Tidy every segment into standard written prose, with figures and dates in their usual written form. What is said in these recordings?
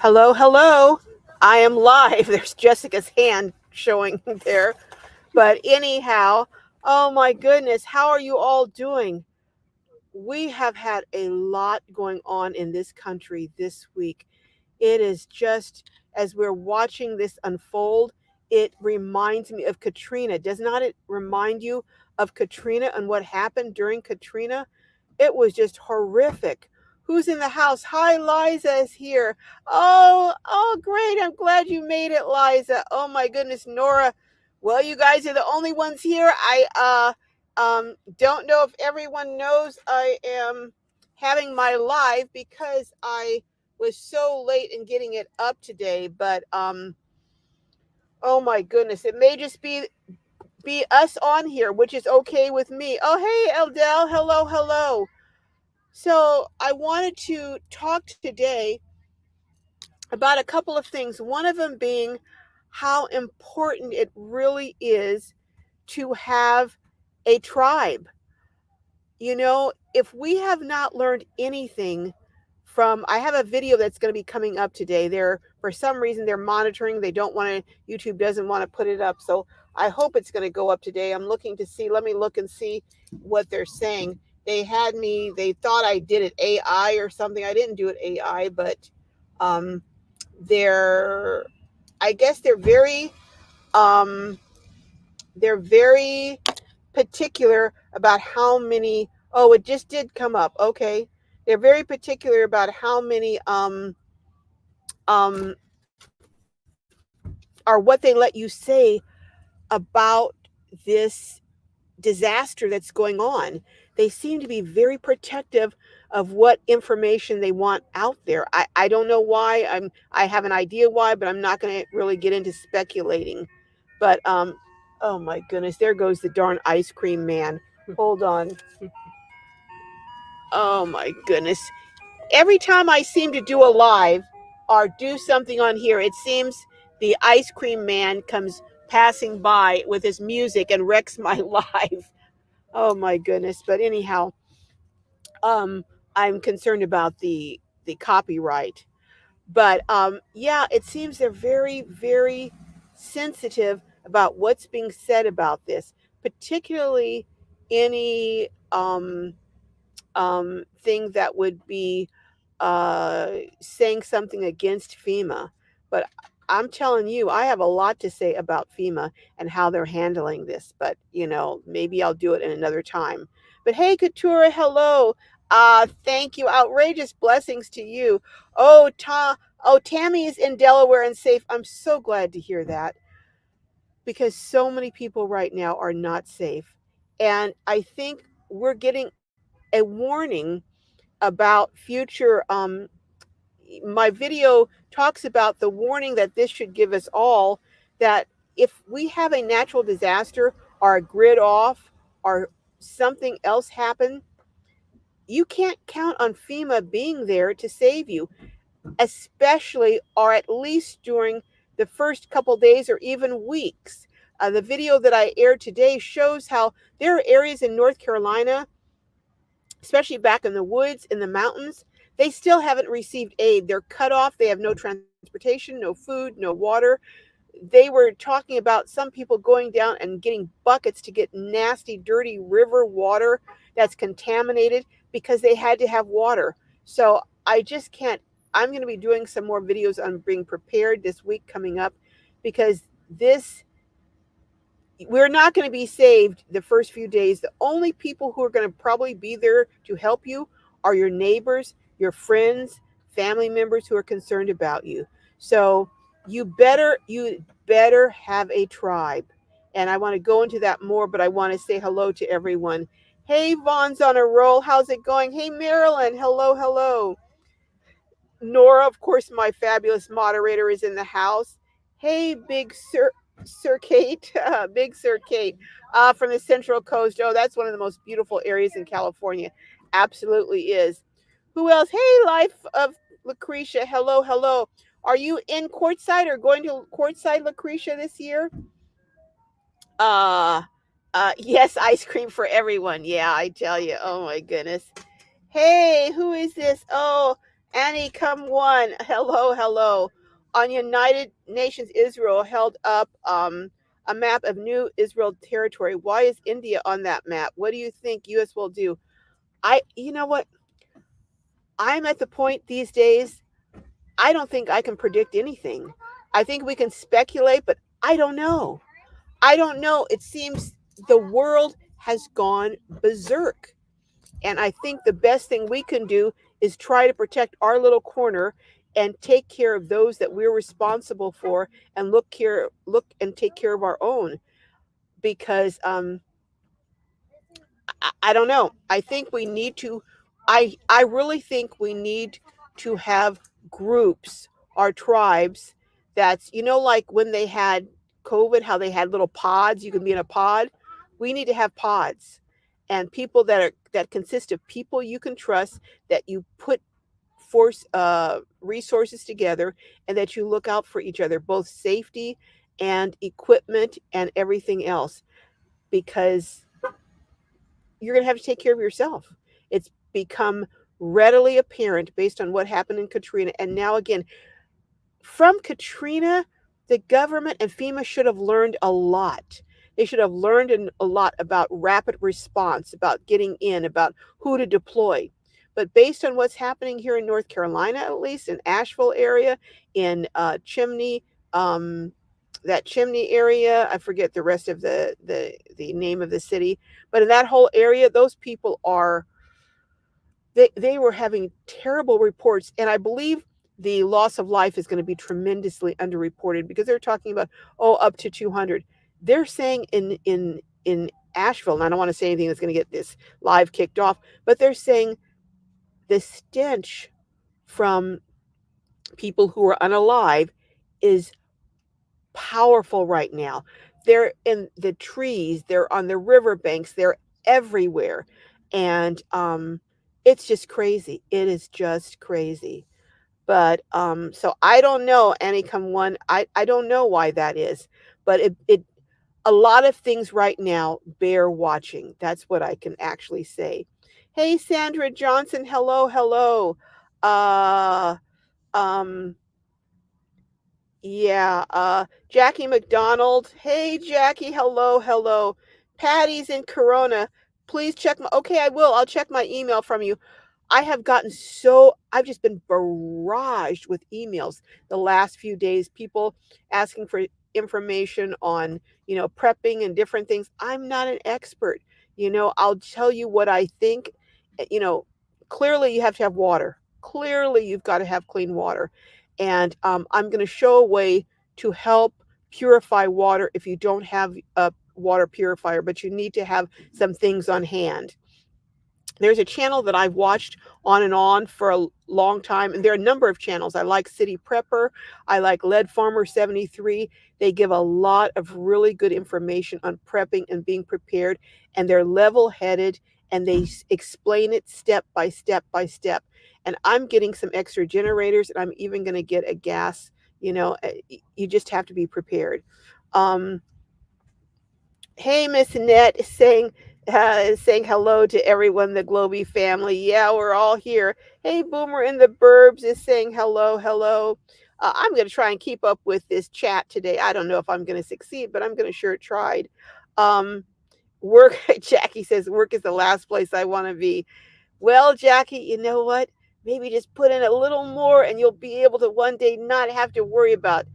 Hello, hello. I am live. There's Jessica's hand showing there. But anyhow, oh my goodness, how are you all doing? We have had a lot going on in this country this week. It is just, as we're watching this unfold, it reminds me of Katrina. Does not it remind you of Katrina and what happened during Katrina? It was just horrific. Who's in the house? Hi, Liza is here. Oh, great. I'm glad you made it, Liza. Oh my goodness, Nora. Well, you guys are the only ones here. I don't know if everyone knows I am having my live because I was so late in getting it up today, but oh my goodness, it may just be us on here, which is okay with me. Oh, hey, Eldel. Hello, hello. So I wanted to talk today about a couple of things. One of them being how important it really is to have a tribe. You know, if we have not learned anything from, I have a video that's going to be coming up today. They're, for some reason, they're monitoring. They don't want to, YouTube doesn't want to put it up. So I hope it's going to go up today. I'm looking to see, let me look and see what they're saying. They thought I did it AI or something. I didn't do it AI, but um, they're, I guess um, they're very particular about how many. Oh, it just did come up. Okay, they're very particular about how many um or what they let you say about this disaster that's going on. They seem to be very protective of what information they want out there. I don't know why. I have an idea why, but I'm not going to really get into speculating. But oh my goodness, there goes the darn ice cream man. Hold on. Oh my goodness. Every time I seem to do a live or do something on here, it seems the ice cream man comes passing by with his music and wrecks my live. Oh my goodness. But anyhow, um I'm concerned about the copyright. But yeah, it seems they're very sensitive about what's being said about this, particularly any thing that would be saying something against FEMA. But I'm telling you, I have a lot to say about FEMA and how they're handling this. But, you know, maybe I'll do it in another time. But hey, Katura, hello. Thank you. Outrageous blessings to you. Oh, Tammy is in Delaware and safe. I'm so glad to hear that because so many people right now are not safe. And I think we're getting a warning about future my video talks about the warning that this should give us all, that if we have a natural disaster or a grid off or something else happen, you can't count on FEMA being there to save you, especially or at least during the first couple days or even weeks. The video that I aired today shows how there are areas in North Carolina, especially back in the woods, in the mountains, they still haven't received aid. They're cut off. They have no transportation, no food, no water. They were talking about some people going down and getting buckets to get nasty, dirty river water that's contaminated because they had to have water. So I just can't. I'm going to be doing some more videos on being prepared this week coming up because this we're not going to be saved the first few days. The only people who are going to probably be there to help you are your neighbors, your friends, family members who are concerned about you. So you better have a tribe. And I want to go into that more, but I want to say hello to everyone. Hey, Vaughn's on a roll. How's it going? Hey, Marilyn. Hello, hello. Nora, of course, my fabulous moderator, is in the house. Hey, Sir Kate, Big Sir Kate, from the Central Coast. Oh, that's one of the most beautiful areas in California. Absolutely is. Who else? Hey, Life of Lucretia. Hello, hello. Are you in Quartzsite or going to Quartzsite, Lucretia, this year? Uh, yes, ice cream for everyone. Yeah, I tell you. Oh my goodness. Hey, who is this? Oh, Annie, come one. Hello, hello. On United Nations, Israel held up a map of new Israel territory. Why is India on that map? What do you think U.S. will do? You know what? I'm at the point these days, I don't think I can predict anything. I think we can speculate, but I don't know. I don't know. It seems the world has gone berserk. And I think the best thing we can do is try to protect our little corner and take care of those that we're responsible for and look and take care of our own because I don't know. I think we need to I really think we need to have groups or tribes that's like when they had COVID, how they had little pods, you can be in a pod. We need to have pods and people that consist of people you can trust, that you put force resources together, and that you look out for each other, both safety and equipment and everything else, because you're going to have to take care of yourself. It's become readily apparent based on what happened in Katrina. And now, again, from Katrina, the government and FEMA should have learned a lot. They should have learned a lot about rapid response, about getting in, about who to deploy. But based on what's happening here in North Carolina, at least in Asheville area, in Chimney, um, that Chimney area, I forget the rest of the name of the city, but in that whole area, those people are they were having terrible reports, and I believe the loss of life is going to be tremendously underreported because they're talking about up to 200. They're saying in Asheville, and I don't want to say anything that's going to get this live kicked off, but they're saying the stench from people who are unalive is powerful right now. They're in the trees, they're on the riverbanks, they're everywhere. And it's just crazy. It is just crazy. But so I don't know, Annie come one. I don't know why that is. But it a lot of things right now bear watching. That's what I can actually say. Hey Sandra Johnson, hello, hello. Uh um yeah, Jackie McDonald. Hey, Jackie. Hello, hello. Patty's in Corona. Please check my. Okay, I will. I'll check my email from you. I've just been barraged with emails the last few days, people asking for information on, prepping and different things. I'm not an expert. I'll tell you what I think. eh, You know, Clearly you have to have water. Clearly you've got to have clean water. And I'm going to show a way to help purify water if you don't have a water purifier, but you need to have some things on hand. There's a channel that I've watched on and on for a long time, and there are a number of channels. I like City Prepper. I like Lead Farmer 73. They give a lot of really good information on prepping and being prepared, and they're level-headed, and they explain it step by step by step. And I'm getting some extra generators, and I'm even going to get a gas. You just have to be prepared. Um, Hey, Miss Annette saying hello to everyone, the Globy family. Yeah, we're all here. Hey, Boomer in the Burbs is saying hello, hello. I'm going to try and keep up with this chat today. I don't know if I'm going to succeed, but I'm going to sure try. Um, work, Jackie says, work is the last place I want to be. Well, Jackie, you know what? Maybe just put in a little more and you'll be able to one day not have to worry about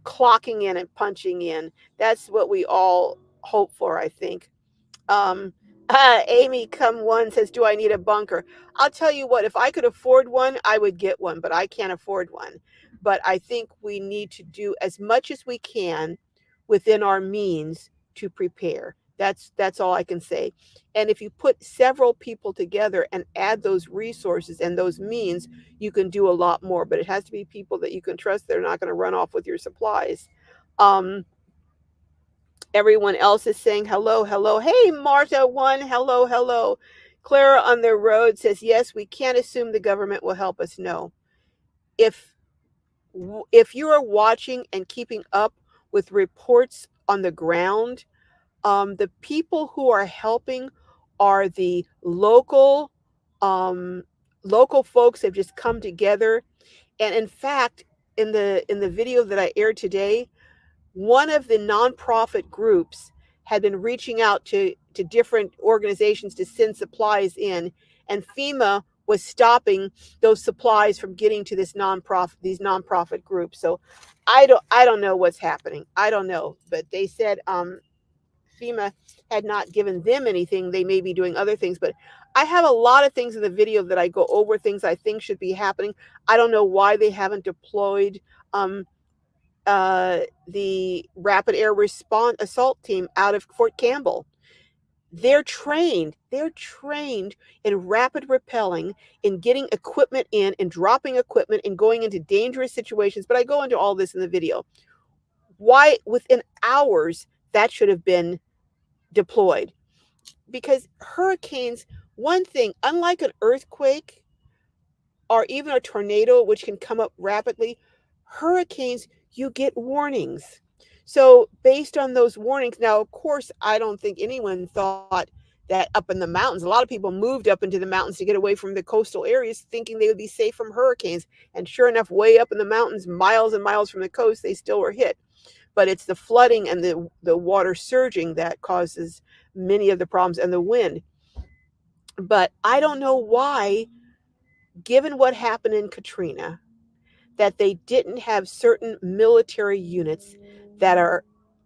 clocking in and punching in. That's what we all hope for, I think. Um, Amy come one says, "Do I need a bunker?" I'll tell you what, if I could afford one, I would get one, but I can't afford one. But I think we need to do as much as we can within our means to prepare. That's all I can say. And if you put several people together and add those resources and those means, you can do a lot more. But it has to be people that you can trust. They're not going to run off with your supplies. Um, Everyone else is saying hello, hello. Hey, Marta, one, hello, hello. Clara on the road says, yes, we can't assume the government will help us. No. If if you are watching and keeping up with reports on the ground, the people who are helping are the local um, local folks have just come together. And in fact, in the video that I aired today, one of the nonprofit groups had been reaching out to different organizations to send supplies in, and FEMA was stopping those supplies from getting to these nonprofit groups. So I don't know what's happening. I don't know, but they said FEMA had not given them anything. They may be doing other things, but I have a lot of things in the video that I go over, things I think should be happening. I don't know why they haven't deployed um, the Rapid Air Response Assault Team out of Fort Campbell. They're trained. They're trained in rapid repelling, in getting equipment in, and dropping equipment, and going into dangerous situations. But I go into all this in the video. Why, within hours, that should have been deployed? Because hurricanes, one thing, unlike an earthquake or even a tornado, which can come up rapidly, hurricanes, you get warnings. So, based on those warnings, now, of course, I don't think anyone thought that up in the mountains, a lot of people moved up into the mountains to get away from the coastal areas thinking they would be safe from hurricanes. And sure enough, way up in the mountains, miles and miles from the coast, they still were hit. But it's the flooding and the water surging that causes many of the problems, and the wind. But I don't know why, given what happened in Katrina, that they didn't have certain military units that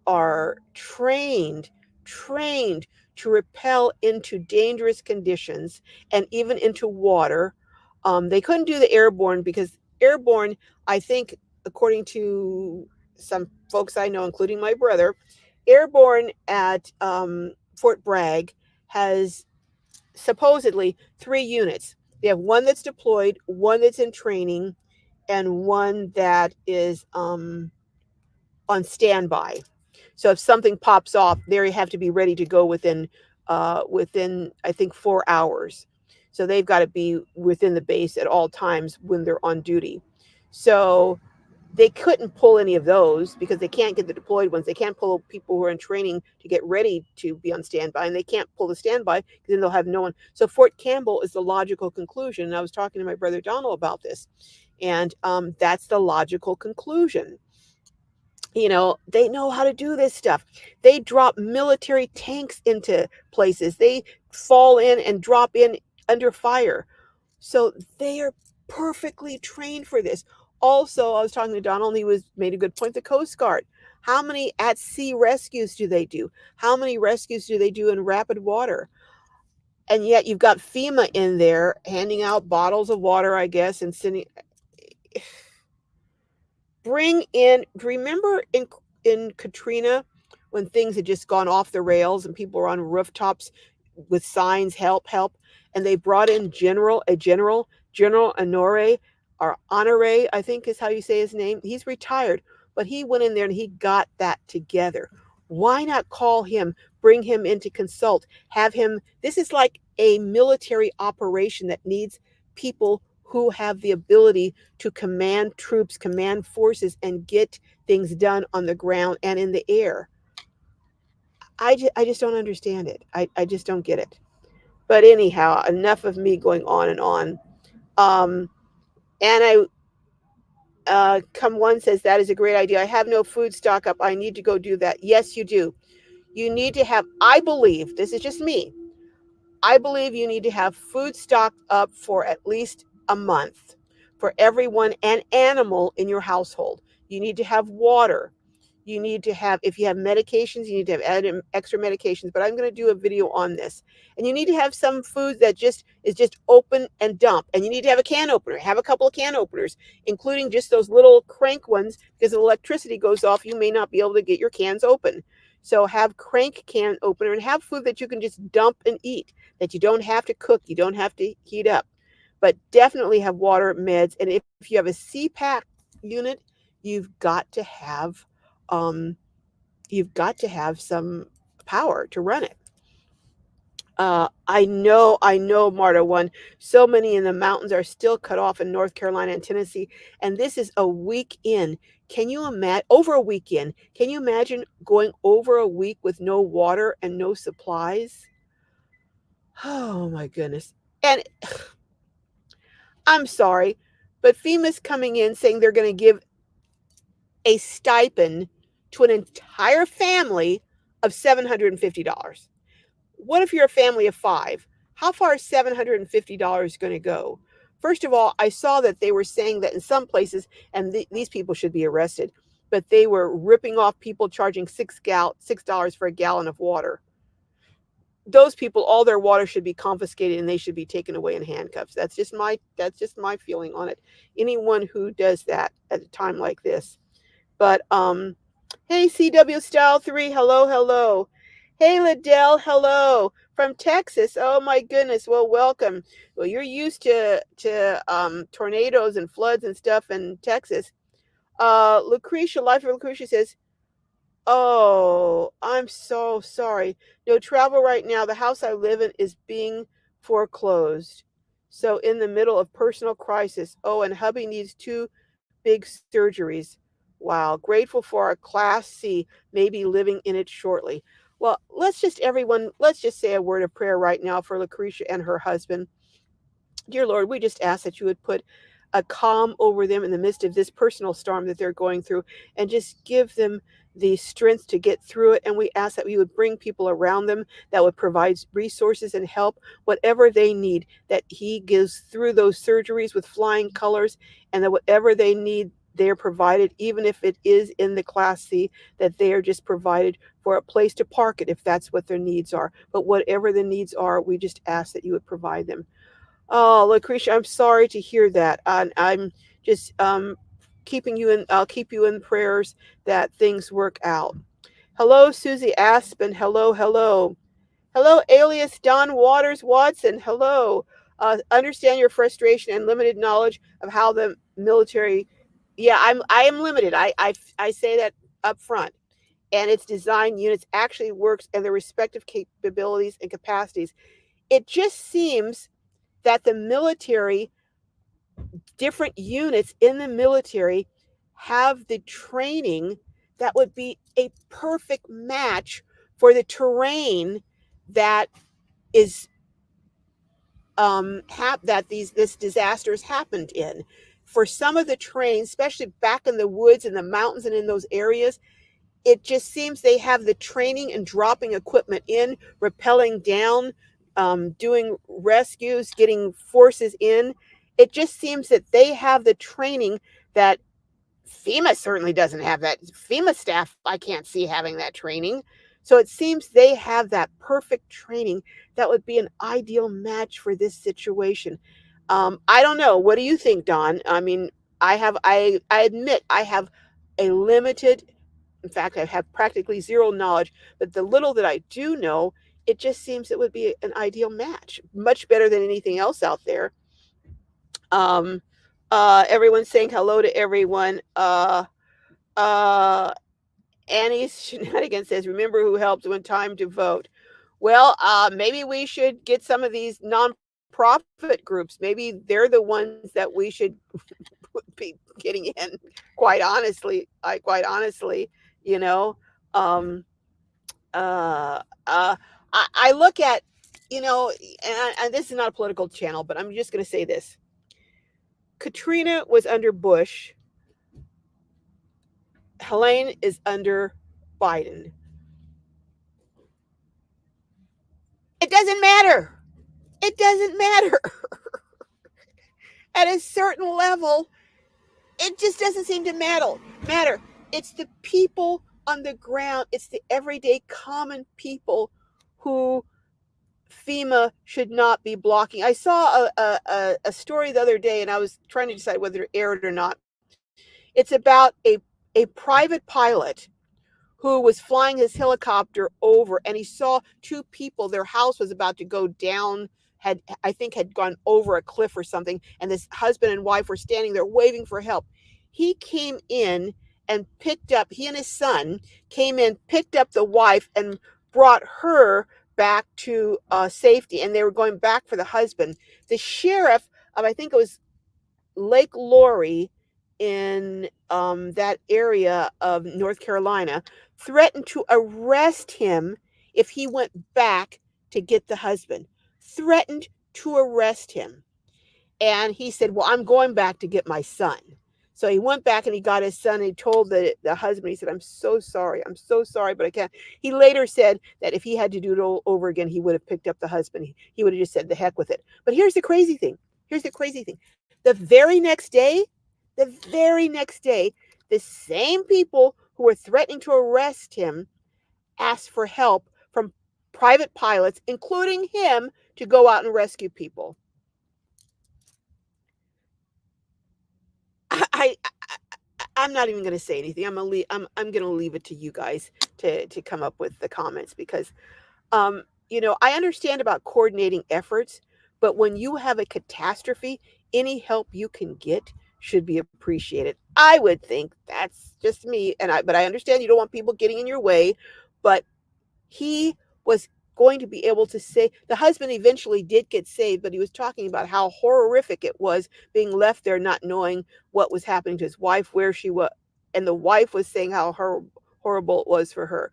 are trained to repel into dangerous conditions and even into water. They couldn't do the airborne because airborne, I think, according to some folks I know, including my brother, airborne at Fort Bragg has supposedly 3 units. They have one that's deployed, one that's in training, and one that is on standby. So if something pops off, they have to be ready to go within I think 4 hours. So they've got to be within the base at all times when they're on duty. So they couldn't pull any of those because they can't get the deployed ones. They can't pull people who are in training to get ready to be on standby, and they can't pull the standby because then they'll have no one. So Fort Campbell is the logical conclusion. And I was talking to my brother Donald about this, and that's the logical conclusion. They know how to do this stuff. They drop military tanks into places. They fall in and drop in under fire. So they are perfectly trained for this. Also, I was talking to Donald, and he made a good point. The Coast Guard. How many at sea rescues do they do? How many rescues do they do in rapid water? And yet you've got FEMA in there handing out bottles of water, I guess, and sending. Bring in. Remember in Katrina when things had just gone off the rails and people were on rooftops with signs, help, help, and they brought in General Honore, or Honore, I think is how you say his name. He's retired, but he went in there and he got that together. Why not call him, bring him in to consult, have him? This is like a military operation that needs people who have the ability to command troops, command forces, and get things done on the ground and in the air. I just don't understand it. I just don't get it. But anyhow, enough of me going on and on. And come one says that is a great idea. I have no food stock up. I need to go do that. Yes, you do. You need to have, I believe, this is just me, I believe you need to have food stocked up for at least a month for everyone and animal in your household. You need to have water. You need to have, if you have medications, you need to have added extra medications. But I'm going to do a video on this. And you need to have some food that just is just open and dump. And you need to have a can opener. Have a couple of can openers, including just those little crank ones, because if electricity goes off, you may not be able to get your cans open. So have crank can opener and have food that you can just dump and eat, that you don't have to cook, you don't have to heat up. But definitely have water, meds, and if you have a CPAP unit, you've got to have some power to run it. I know, Marta. One, so many in the mountains are still cut off in North Carolina and Tennessee, and this is a week in. Can you imagine over a weekend? Can you imagine going over a week with no water and no supplies? Oh my goodness! And I'm sorry, but FEMA's coming in saying they're going to give a stipend to an entire family of $750. What if you're a family of 5? How far is $750 going to go? First of all, I saw that they were saying that in some places, and these people should be arrested, but they were ripping off people charging $6 for a gallon of water. Those people, all their water should be confiscated and they should be taken away in handcuffs. That's just my feeling on it. Anyone who does that at a time like this. But hey, CW Style 3, hello, hello. Hey, Liddell, hello from Texas. Oh my goodness. Well, welcome. Well, you're used to tornadoes and floods and stuff in Texas. Lucretia, Life of Lucretia says, "Oh, I'm so sorry. No travel right now. The house I live in is being foreclosed. So in the middle of personal crisis. Oh, and hubby needs 2 big surgeries. Wow, grateful for a Class C, maybe living in it shortly." Well, let's just say a word of prayer right now for Lucretia and her husband. Dear Lord, we just ask that you would put a calm over them in the midst of this personal storm that they're going through and just give them the strength to get through it. And we ask that you would bring people around them that would provide resources and help, whatever they need, that He gives through those surgeries with flying colors, and that whatever they need, they're provided, even if it is in the Class C, that they are just provided for a place to park it if that's what their needs are. But whatever the needs are, we just ask that you would provide them. Oh, Lucretia, I'm sorry to hear that. I'm just I'll keep you in prayers that things work out. Hello, Susie Aspen. Hello, hello. Hello, alias Don Waters Watson. Hello. Understand your frustration and limited knowledge of how the military. Yeah, I am limited. I say that up front. And its design units actually works and their respective capabilities and capacities. It just seems that the military, different units in the military, have the training that would be a perfect match for the terrain that is that this disasters happened in. For some of the training, especially back in the woods and the mountains and in those areas, it just seems they have the training and dropping equipment in, rappelling down, doing rescues, getting forces in. It just seems that they have the training that FEMA certainly doesn't have. That FEMA staff, I can't see having that training. So it seems they have that perfect training that would be an ideal match for this situation. I don't know. What do you think, Don? I mean, I admit I have a limited, in fact, I have practically zero knowledge, but the little that I do know, it just seems it would be an ideal match, much better than anything else out there. Um, Everyone's saying hello to everyone. Uh, Annie's Shenanigans says, remember who helped when time to vote. Well, maybe we should get some of these nonprofit groups. Maybe they're the ones that we should be getting in. Quite honestly, you know, um, uh, I look at, and this is not a political channel, but I'm just going to say this: Katrina was under Bush. Helene is under Biden. It doesn't matter. It doesn't matter. At a certain level, it just doesn't seem to matter. It's the people on the ground. It's the everyday common people who FEMA should not be blocking. I saw a story the other day, and I was trying to decide whether to air it or not. It's about a private pilot who was flying his helicopter over, and he saw 2 people. Their house was about to go down, had gone over a cliff or something, and this husband and wife were standing there waving for help. He came in and he and his son came in, picked up the wife, and brought her back to safety. And they were going back for the husband. The sheriff of, I think it was Lake Lowry, in that area of North Carolina, threatened to arrest him if he went back to get the husband. Threatened to arrest him. And he said, "Well, I'm going back to get my son." So he went back and he got his son and he told the husband, he said, "I'm so sorry. I'm so sorry, but I can't." He later said that if he had to do it all over again, he would have picked up the husband. He would have just said, "The heck with it." But here's the crazy thing. Here's the crazy thing. The very next day, the same people who were threatening to arrest him asked for help from private pilots, including him, to go out and rescue people. I I'm not even gonna say anything. I'm gonna leave it to you guys to come up with the comments because I understand about coordinating efforts, but when you have a catastrophe, any help you can get should be appreciated. I would think that's just me, but I understand you don't want people getting in your way, but he was going to be able to say the husband eventually did get saved, but he was talking about how horrific it was being left there not knowing what was happening to his wife, where she was, and the wife was saying how horrible it was for her.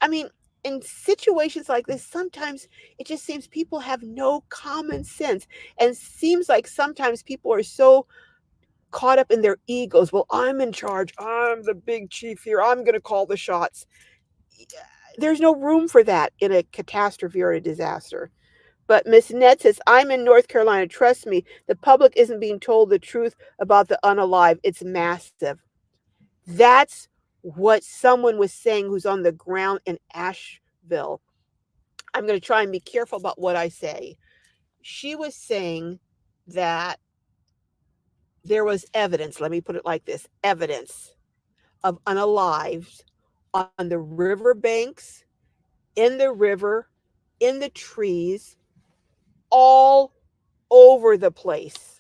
I mean, in situations like this, sometimes it just seems people have no common sense, and seems like sometimes people are so caught up in their egos. Well, I'm in charge. I'm the big chief here. I'm going to call the shots. There's no room for that in a catastrophe or a disaster. But Miss Nett says, "I'm in North Carolina. Trust me, the public isn't being told the truth about the unalive. It's massive." That's what someone was saying who's on the ground in Asheville. I'm going to try and be careful about what I say. She was saying that there was evidence, let me put it like this, evidence of unalives on the riverbanks, in the river, in the trees, all over the place.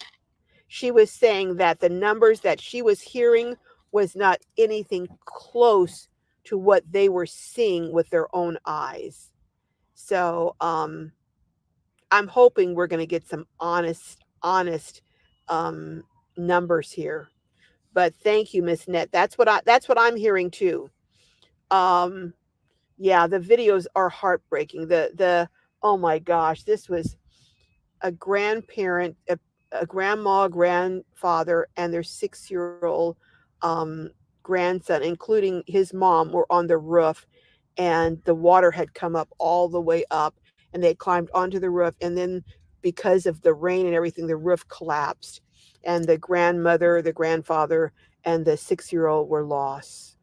She was saying that the numbers that she was hearing was not anything close to what they were seeing with their own eyes. So I'm hoping we're going to get some honest um, numbers here. But thank you, Miss Net. That's what I'm hearing too. Um, yeah, the videos are heartbreaking. The oh my gosh, this was a grandparent, a grandma, grandfather, and their 6-year-old um, grandson, including his mom, were on the roof, and the water had come up all the way up, and they climbed onto the roof, and then because of the rain and everything, the roof collapsed, and the grandmother, the grandfather, and the 6-year-old were lost.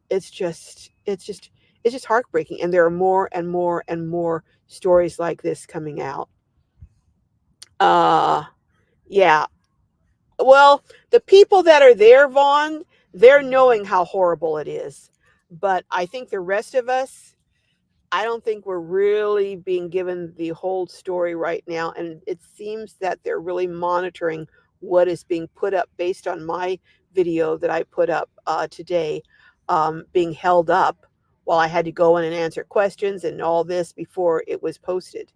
It's just heartbreaking, and there are more and more and more stories like this coming out. Uh, yeah. Well, the people that are there, Vaughn, they're knowing how horrible it is. But I think the rest of us, I don't think we're really being given the whole story right now. And it seems that they're really monitoring what is being put up based on my video that I put up today, being held up while I had to go in and answer questions and all this before it was posted.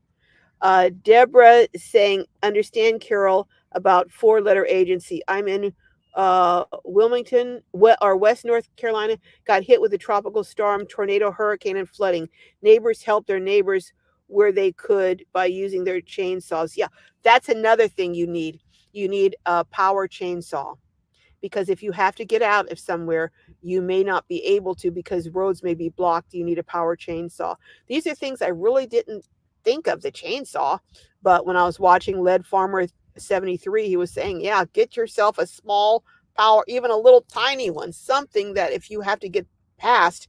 Deborah saying, "Understand, Carol, about four-letter agency. I'm in Wilmington, or West North Carolina, got hit with a tropical storm, tornado, hurricane, and flooding. Neighbors helped their neighbors where they could by using their chainsaws." Yeah, that's another thing you need. You need a power chainsaw, because if you have to get out of somewhere, you may not be able to because roads may be blocked. You need a power chainsaw. These are things I really didn't think of, the chainsaw, but when I was watching Lead Farmer 73, he was saying, yeah, get yourself a small power, even a little tiny one, something that if you have to get past,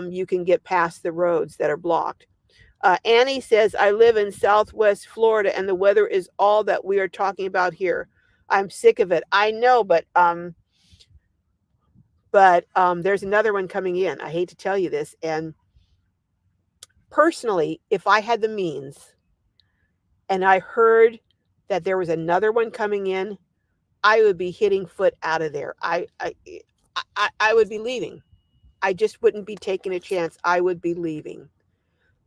you can get past the roads that are blocked. Annie says, "I live in Southwest Florida and the weather is all that we are talking about here. I'm sick of it." I know, but there's another one coming in. I hate to tell you this. And personally, if I had the means and I heard that there was another one coming in, I would be hitting foot out of there. I would be leaving. I just wouldn't be taking a chance. I would be leaving.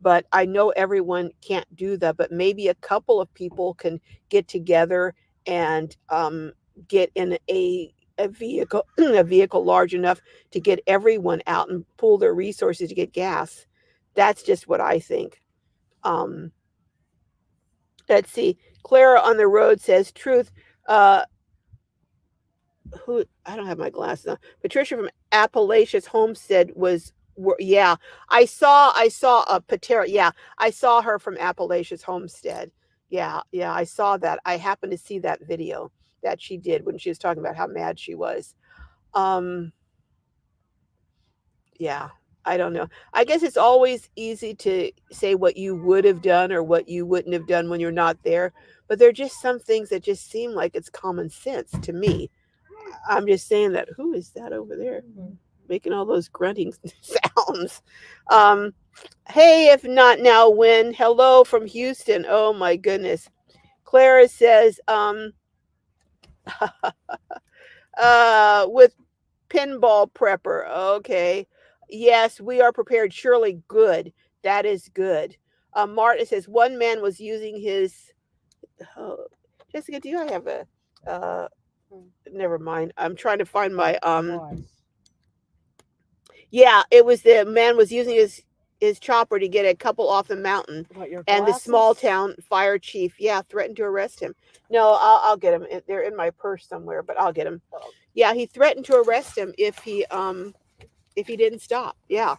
But I know everyone can't do that, but maybe a couple of people can get together and get in a vehicle a vehicle large enough to get everyone out and pool their resources to get gas. That's just what I think. Um, let's see. Clara on the road says truth. Uh, who I don't have my glasses on. Patricia from Appalachia's Homestead was yeah. I saw a Patera. Yeah, I saw her from Appalachia's Homestead. Yeah, yeah, I saw that. I happened to see that video that she did when she was talking about how mad she was. Um yeah, I don't know. I guess it's always easy to say what you would have done or what you wouldn't have done when you're not there, but there are just some things that just seem like it's common sense to me. I'm just saying that. Who is that over there making all those grunting sounds? Um, hey, if not now, when? Hello from Houston. Oh my goodness. Clara says, with pinball prepper. Okay. Yes, we are prepared. Surely good. That is good. Martin says one man was using his. Oh, Jessica, do you have a? Uh, Never mind. I'm trying to find my Yeah, it was the man was using his chopper to get a couple off the mountain, What, your and the small glasses? town fire chief, yeah, threatened to arrest him. No, I'll get him. They're in my purse somewhere, but I'll get him. Yeah, he threatened to arrest him if he didn't stop. Yeah,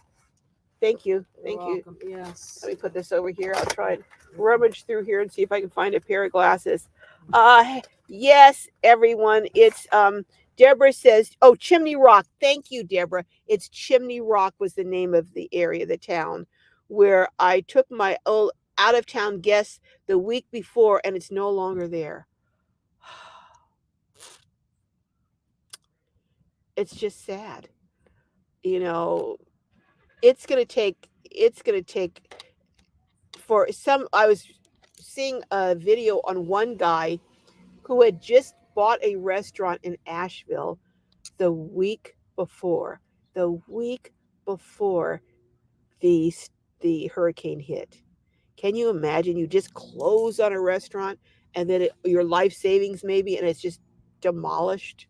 thank you, You're thank you. welcome. Yes. Let me put this over here. I'll try and rummage through here and see if I can find a pair of glasses. Yes, everyone. It's Deborah says, "Oh, Chimney Rock." Thank you, Deborah. It's Chimney Rock was the name of the area, the town where I took my old out of town guest the week before, and it's no longer there. It's just sad. You know, it's gonna take for some. I was seeing a video on one guy who had just bought a restaurant in Asheville the week before, the week before the the hurricane hit. Can you imagine? You just close on a restaurant and then your life savings maybe, and it's just demolished.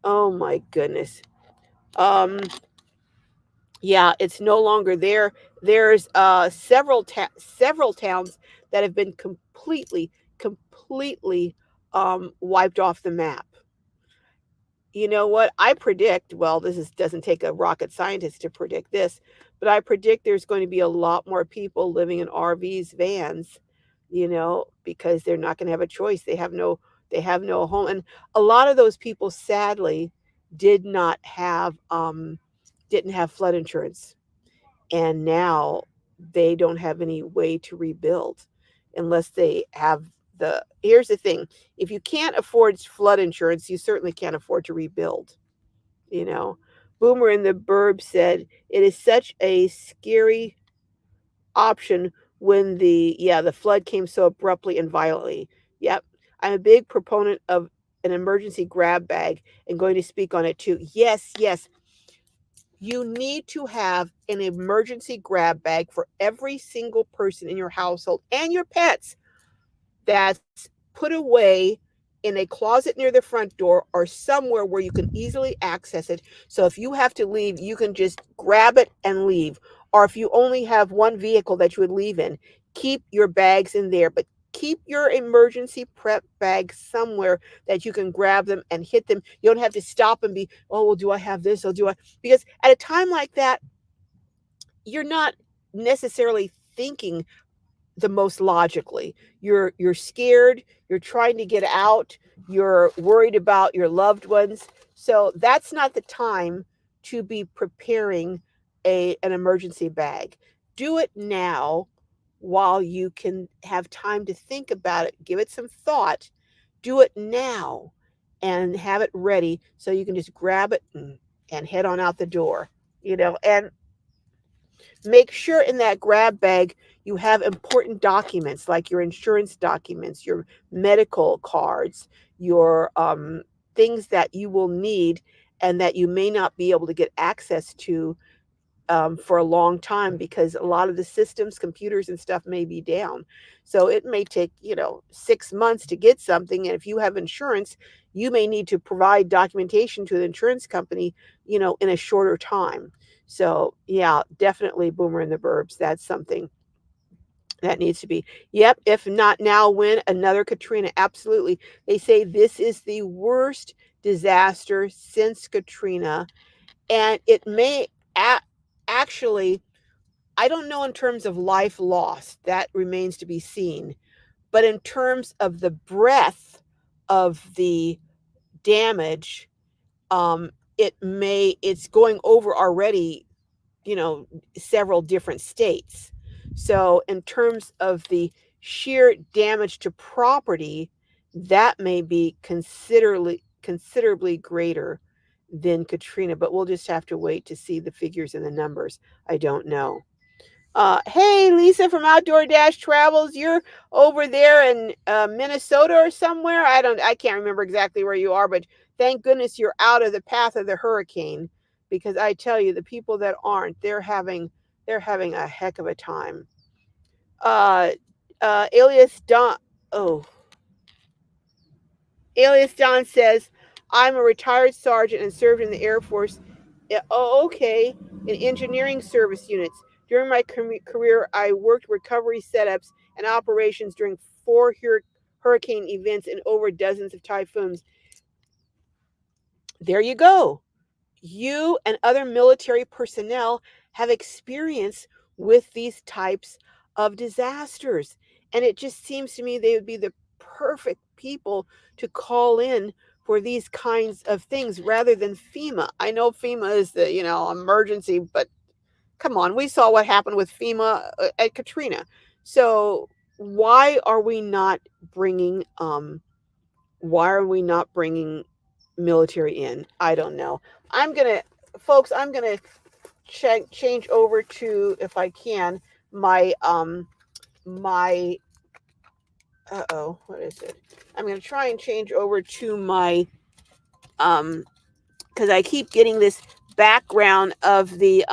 Oh my goodness. Um, yeah, it's no longer there. There's several towns that have been completely wiped off the map. You know what? I predict, well, doesn't take a rocket scientist to predict this, but I predict there's going to be a lot more people living in RVs, vans, because they're not going to have a choice. They have no home. And a lot of those people sadly did not have didn't have flood insurance. And now they don't have any way to rebuild unless they have the here's the thing, if you can't afford flood insurance, you certainly can't afford to rebuild, you know. Boomer in the Burb said it is such a scary option when the flood came so abruptly and violently. Yep, I'm a big proponent of an emergency grab bag and going to speak on it too. Yes, you need to have an emergency grab bag for every single person in your household and your pets that's put away in a closet near the front door or somewhere where you can easily access it. So if you have to leave, you can just grab it and leave. Or if you only have one vehicle that you would leave in, keep your bags in there, but keep your emergency prep bag somewhere that you can grab them and hit them. You don't have to stop and be, oh, well, do I have this? Or do I? Because at a time like that, you're not necessarily thinking the most logically. You're scared, you're trying to get out, you're worried about your loved ones. So that's not the time to be preparing an emergency bag. Do it now while you can have time to think about it, give it some thought. Do it now and have it ready so you can just grab it and head on out the door. And make sure in that grab bag you have important documents like your insurance documents, your medical cards, your things that you will need and that you may not be able to get access to for a long time because a lot of the systems, computers, and stuff may be down. So it may take, 6 months to get something. And if you have insurance, you may need to provide documentation to the insurance company, in a shorter time. So, yeah, definitely Boomer and the Burbs. That's something That needs to be. Yep. If not now, when? Another Katrina. Absolutely. They say this is the worst disaster since Katrina. And it may actually, I don't know in terms of life lost, that remains to be seen. But in terms of the breadth of the damage, um, it's going over already, you know, several different states. So, in terms of the sheer damage to property, that may be considerably greater than Katrina, but we'll just have to wait to see the figures and the numbers. I don't know. Hey, Lisa from Outdoor Dash Travels, you're over there in Minnesota or somewhere. I can't remember exactly where you are, but thank goodness you're out of the path of the hurricane, because I tell you, the people that aren't, they're having a heck of a time. Uh, alias Don, oh, Alias Don says, I'm a retired sergeant and served in the Air Force. Oh, okay. In engineering service units. During my career, I worked recovery setups and operations during four hurricane events and over dozens of typhoons. There you go. You and other military personnel have experience with these types of disasters. And it just seems to me they would be the perfect people to call in for these kinds of things rather than FEMA. I know FEMA is the, emergency, but come on, we saw what happened with FEMA at Katrina. So why are we not bringing why are we not bringing military in? I don't know. I'm going to folks, I'm going to change over to, if I can, my what is it? I'm going to try and change over to my cuz I keep getting this background of the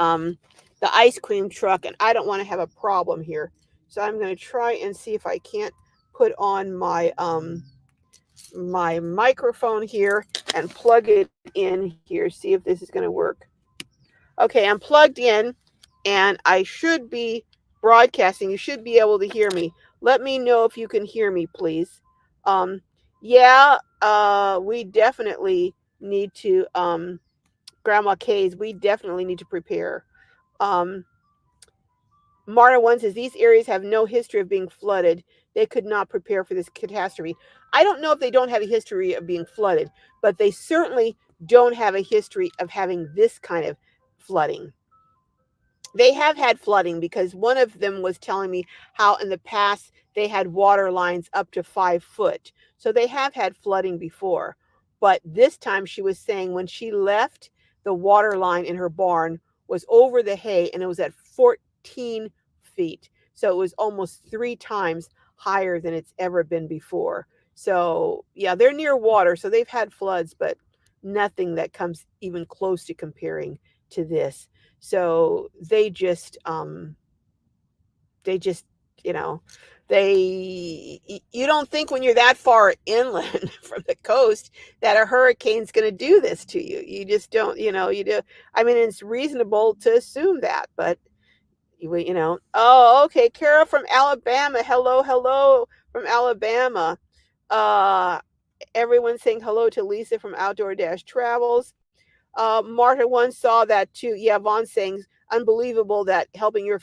ice cream truck, and I don't want to have a problem here. So I'm going to try and see if I can't put on my microphone here and plug it in here, see if this is going to work. Okay, I'm plugged in and I should be broadcasting. You should be able to hear me. Let me know if you can hear me, please. Um, yeah, we definitely need to, Grandma K's, we definitely need to prepare. Um, Marta one says these areas have no history of being flooded. They could not prepare for this catastrophe. I don't know if they don't have a history of being flooded, but they certainly don't have a history of having this kind of flooding. They have had flooding because one of them was telling me how in the past they had water lines up to 5 foot. So they have had flooding before. But this time she was saying when she left, the water line in her barn was over the hay and it was at 14 feet. So it was almost 3 times higher than it's ever been before. So, yeah, they're near water. So they've had floods, but nothing that comes even close to comparing to this. So they just, you know, you don't think when you're that far inland from the coast that a hurricane's going to do this to you. You just don't, you do. I mean, it's reasonable to assume that, but oh, okay. Kara from Alabama. Hello, hello from Alabama. Uh, Everyone's saying hello to Lisa from Outdoor Dash Travels. Marta once saw that too. Yeah, Vaughn saying unbelievable that helping your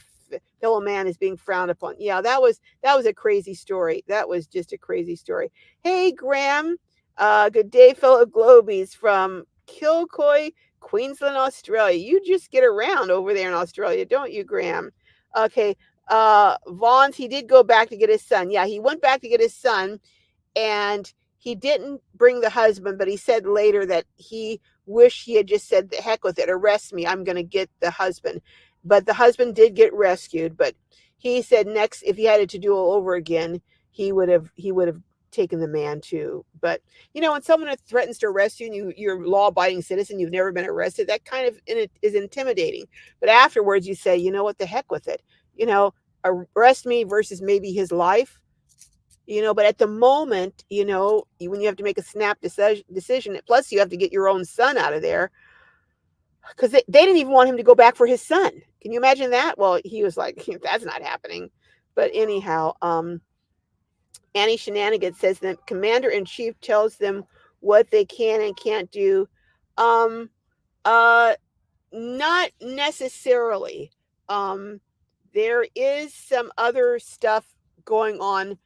fellow man is being frowned upon. Yeah, that was a crazy story. That was just a crazy story. Hey, Graham. Good day, fellow Globies from Kilcoy, Queensland, Australia. You just get around over there in Australia, don't you, Graham? Okay. Vaughn's, he did go back to get his son. Yeah, he went back to get his son, and he didn't bring the husband, but he said later that he wished he had just said, the heck with it, arrest me, I'm going to get the husband. But the husband did get rescued, but he said next, if he had to do it all over again, he would have taken the man too. But when someone threatens to arrest you and you're a law-abiding citizen, you've never been arrested, that kind of is intimidating. But afterwards you say, you know what, the heck with it, arrest me versus maybe his life. But at the moment, when you have to make a snap decision, plus you have to get your own son out of there, because they didn't even want him to go back for his son. Can you imagine that? Well, he was like, that's not happening. But anyhow, Annie Shenanigans says that Commander in Chief tells them what they can and can't do. Um, uh, Not necessarily. Um, there is some other stuff going on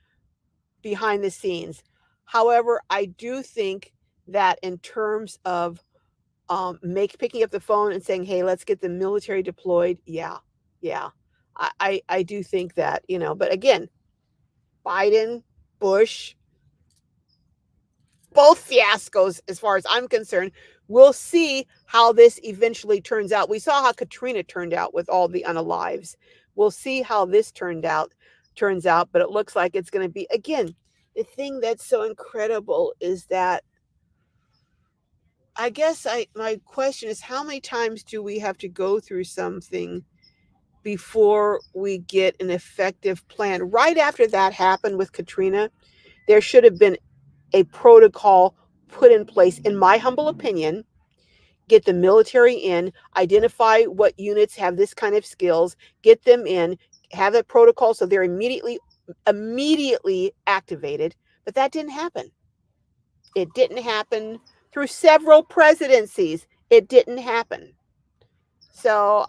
behind the scenes. However, I do think that in terms of make picking up the phone and saying, "Hey, let's get the military deployed." Yeah, yeah, I do think that, you know. But again, Biden, Bush, both fiascos as far as I'm concerned. We'll see how this eventually turns out. We saw how Katrina turned out with all the unalives. We'll see how this turns out, but it looks like it's going to be again. The thing that's so incredible is that I guess my question is how many times do we have to go through something before we get an effective plan? Right after that happened with Katrina, there should have been a protocol put in place, in my humble opinion. Get the military in, identify what units have this kind of skills, get them in, have a protocol so they're immediately activated. But that didn't happen. It didn't happen through several presidencies. It didn't happen. So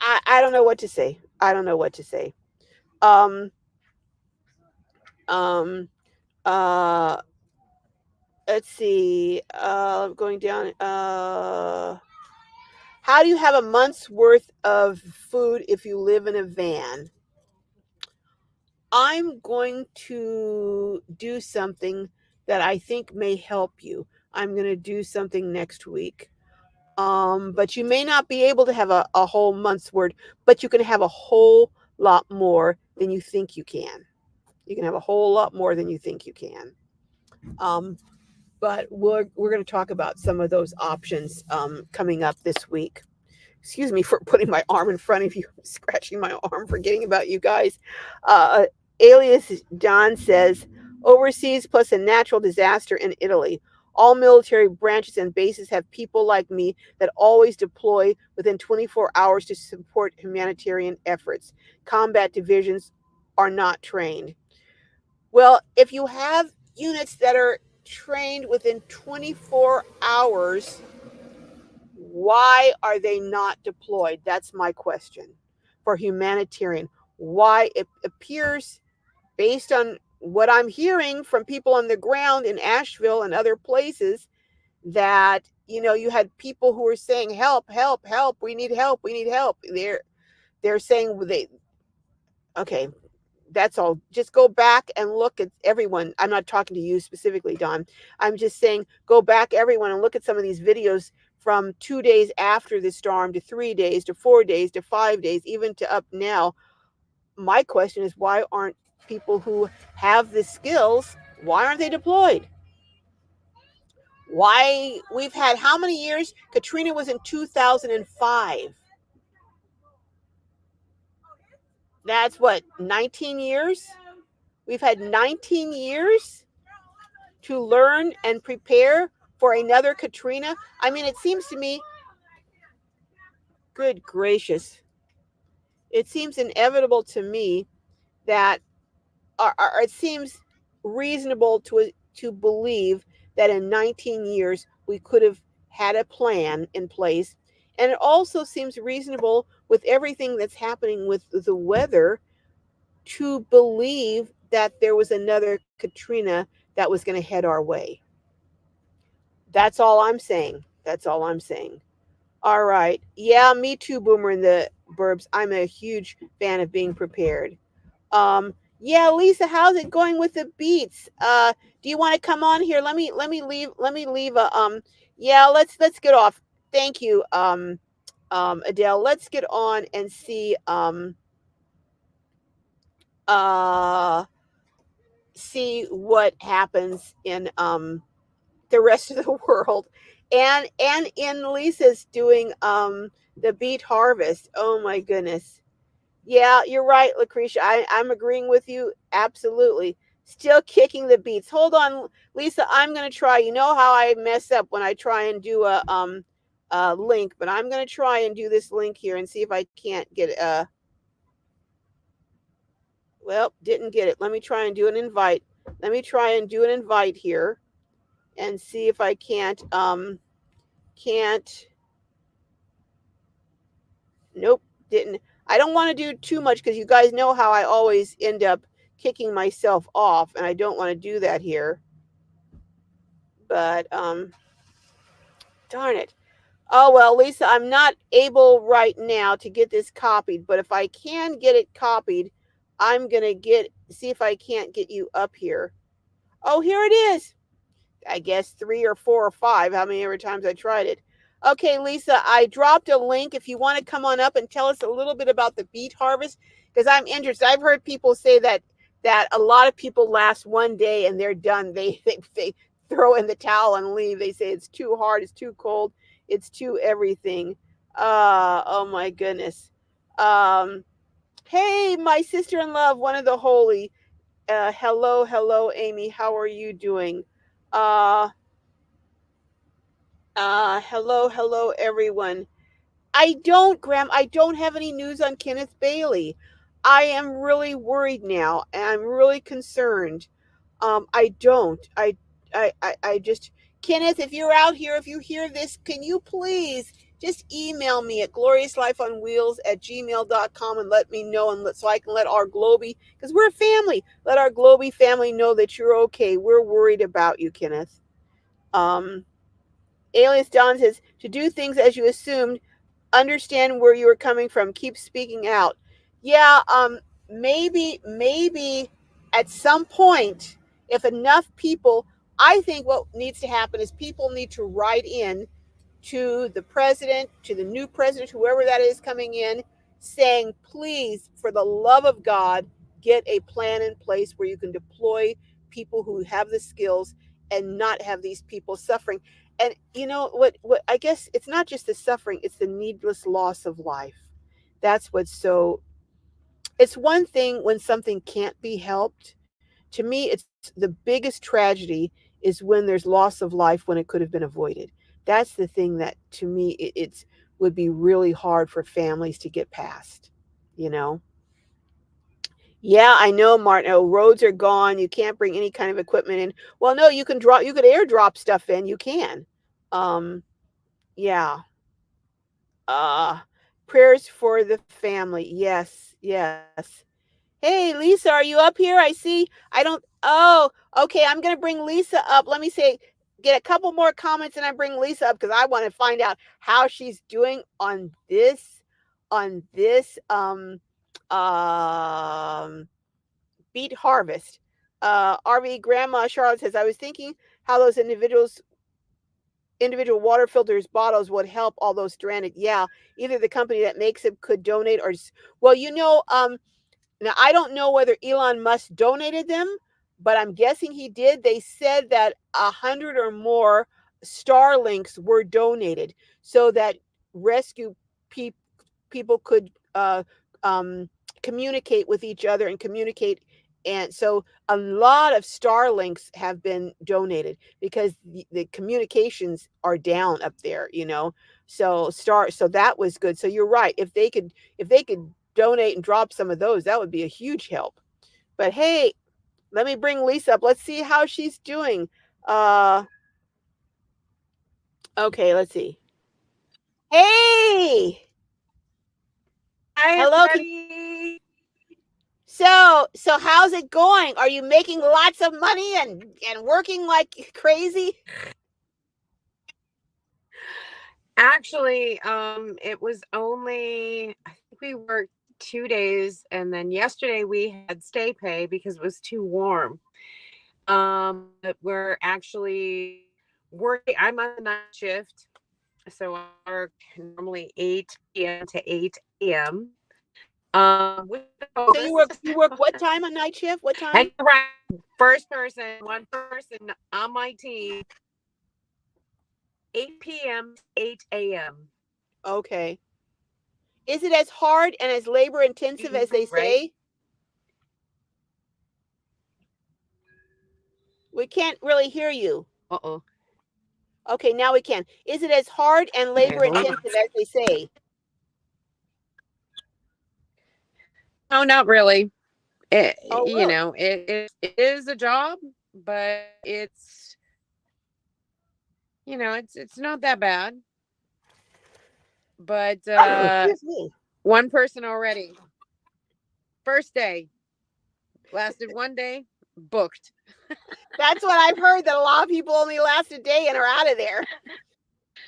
I don't know what to say. I don't know what to say. Um, um, uh, let's see. Going down. How do you have a month's worth of food if you live in a van? I'm going to do something that I think may help you. I'm going to do something next week. But you may not be able to have a whole month's worth, but you can have a whole lot more than you think you can. You can have a whole lot more than you think you can. Um, but we're going to talk about some of those options coming up this week. Excuse me for putting my arm in front of you, scratching my arm, forgetting about you guys. Uh, Alias John says, overseas plus a natural disaster in Italy. All military branches and bases have people like me that always deploy within 24 hours to support humanitarian efforts. Combat divisions are not trained. Well, if you have units that are trained within 24 hours, why are they not deployed? That's my question for humanitarian. Why it appears, based on what I'm hearing from people on the ground in Asheville and other places, that you had people who were saying, "Help, help, help! We need help! We need help!" They're saying they okay. That's all. Just go back and look at everyone. I'm not talking to you specifically, Don. I'm just saying go back, everyone, and look at some of these videos from 2 days after the storm to 3 days to 4 days to 5 days, even to up now. My question is, why aren't people who have the skills, why aren't they deployed? Why we've had how many years? Katrina was in 2005. That's what, 19 years? We've had 19 years to learn and prepare for another Katrina. I mean, it seems to me, good gracious, it seems inevitable to me that, or it seems reasonable to believe that in 19 years we could have had a plan in place. And it also seems reasonable with everything that's happening with the weather to believe that there was another Katrina that was going to head our way. That's all I'm saying. That's all I'm saying. All right. Yeah, me too, Boomer in the Burbs. I'm a huge fan of being prepared. Yeah, Lisa, how's it going with the beats? Do you want to come on here? Let me leave a yeah, let's get off. Thank you, Adele. Let's get on and uh see what happens in the rest of the world. And in Lisa's doing the beet harvest. Oh my goodness. Yeah, you're right, Lucretia. I'm agreeing with you absolutely. Still kicking the beets. Hold on, Lisa. I'm gonna try. You know how I mess up when I try and do a link, but I'm gonna try and do this link here and see if I can't get Well, didn't get it. Let me try and do an invite. Let me try and do an invite here and see if I can't. Nope, didn't. I don't want to do too much because you guys know how I always end up kicking myself off, and I don't want to do that here. But darn it. Oh well, Lisa, I'm not able right now to get this copied, but if I can get it copied, I'm gonna get see if I can't get you up here. Oh, here it is. I guess 3 or 4 or 5, how many ever times I tried it. Okay, Lisa, I dropped a link if you want to come on up and tell us a little bit about the beet harvest because I'm interested. I've heard people say that a lot of people last one day and they're done. They throw in the towel and leave. They say it's too hard, it's too cold, it's too everything. Oh my goodness. Um, hey, my sister in love, one of the holy. Hello, Amy. How are you doing? Uh, hello, everyone. Graham, I don't have any news on Kenneth Bailey. I am really worried now, and I'm really concerned. I don't. I just, Kenneth, if you're out here, if you hear this, can you please just email me at gloriouslifeonwheels@gmail.com and let me know so I can let our Globy, because we're a family, let our Globy family know that you're okay. We're worried about you, Kenneth. Um, Alias Don says, to do things as you assumed, understand where you are coming from, keep speaking out. Yeah, maybe at some point, if enough people, I think what needs to happen is people need to write in to the president, to the new president, whoever that is coming in, saying, please, for the love of God, get a plan in place where you can deploy people who have the skills and not have these people suffering. And you know what I guess it's not just the suffering, it's the needless loss of life. That's what's so, it's one thing when something can't be helped. To me, it's the biggest tragedy is when there's loss of life when it could have been avoided. That's the thing that to me it's would be really hard for families to get past, you know. Yeah, I know, Martin. Oh, roads are gone. You can't bring any kind of equipment in. Well, no, you could airdrop stuff in. You can. Um, yeah. Uh Prayers for the family. Yes. Hey, Lisa, are you up here? I see. I don't. Oh, okay. I'm going to bring Lisa up. Let me say, get a couple more comments and I bring Lisa up because I want to find out how she's doing on this um, beet harvest. RV Grandma Charlotte says, I was thinking how those individual water filters bottles would help all those stranded. Yeah, either the company that makes it could donate or, well, now, I don't know whether Elon Musk donated them, but I'm guessing he did. They said that 100 or more Starlinks were donated so that rescue pe- people could um, communicate with each other and communicate. And so a lot of Starlinks have been donated because the communications are down up there, you know. So that was good. So you're right. If they could donate and drop some of those, that would be a huge help. But hey, let me bring Lisa up. Let's see how she's doing. Uh, okay, let's see. Hey, Hi, hello. everybody. So how's it going? Are you making lots of money and working like crazy? Actually, it was only, I think we worked 2 days, and then yesterday we had stay pay because it was too warm. But we're actually working. I'm on the night shift, so I work normally 8 p.m. to 8 a.m. With the So coldest, you work what time on night shift? What and time? you're right, one person on my team, 8 p.m. to 8 a.m. Okay. Is it as hard and as labor intensive as they Right? say? We can't really hear you. Uh-oh. Okay, now we can. Is it as hard and Okay, labor hold on. intensive as they say? No, not really. Oh, You really? know, it is a job, but it's, you know, it's not that bad. But Excuse me. one person already, first day, lasted one day, booked. That's what I've heard, that a lot of people only last a day and are out of there.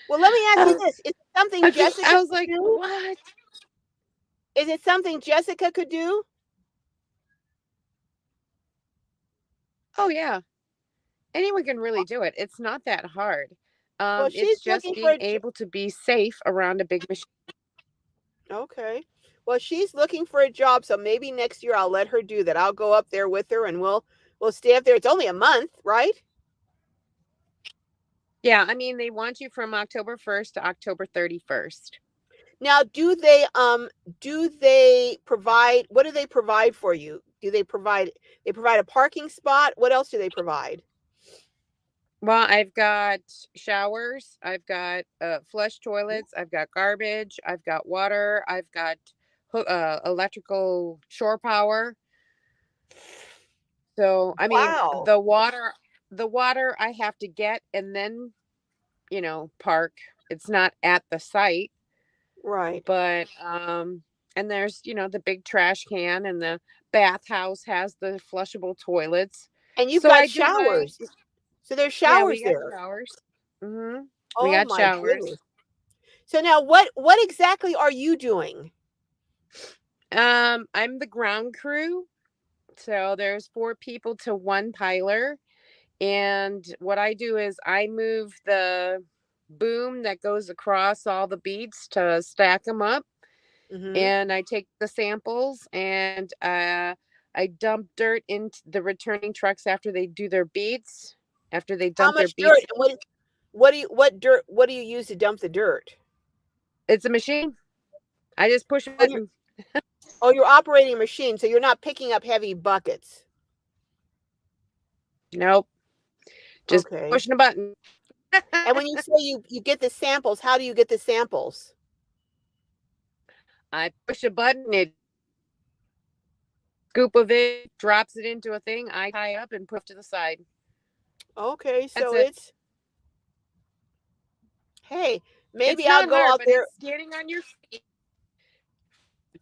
Well, let me ask you I this. Is it something Jessica was could like, do? what? Is it something Jessica could do? Oh yeah, anyone can really do it. It's not that hard. Well, she's It's just looking for being a able to be safe around a big machine. okay. Well, she's looking for a job, so maybe next year I'll let her do that. I'll go up there with her and we'll stay up there. It's only a month, right? Yeah, I mean, they want you from October 1st to October 31st. Now, do they provide, what do they provide for you? Do they provide a parking spot? What else do they provide? Well, I've got showers, I've got flush toilets, I've got garbage, I've got water, I've got electrical shore power. So, I mean, Wow. the water I have to get and then, park. It's not at the site, Right. but and there's, the big trash can, and the bathhouse has the flushable toilets. And you've So got I do my showers. So there's Yeah, we showers got there. showers. Mhm. We Oh got my showers. goodness. So now what exactly are you doing? I'm the ground crew. So there's four people to one piler. And what I do is I move the boom that goes across all the beads to stack them up. Mhm. And I take the samples, and I dump dirt into the returning trucks after they do their beats. After they How dump their much dirt beats, and what do you use to dump the dirt? it's a machine. I just push a Oh, you're button. you're operating a machine, so you're not picking up heavy buckets. Nope, just Okay. pushing a button. And when you say you get the samples, how do you get the samples? I push a button, it scoop of it, drops it into a thing. I tie up and put to the side. Okay, That's so it. it's hey, It's maybe I'll not go hard, out but there. it's standing on your feet for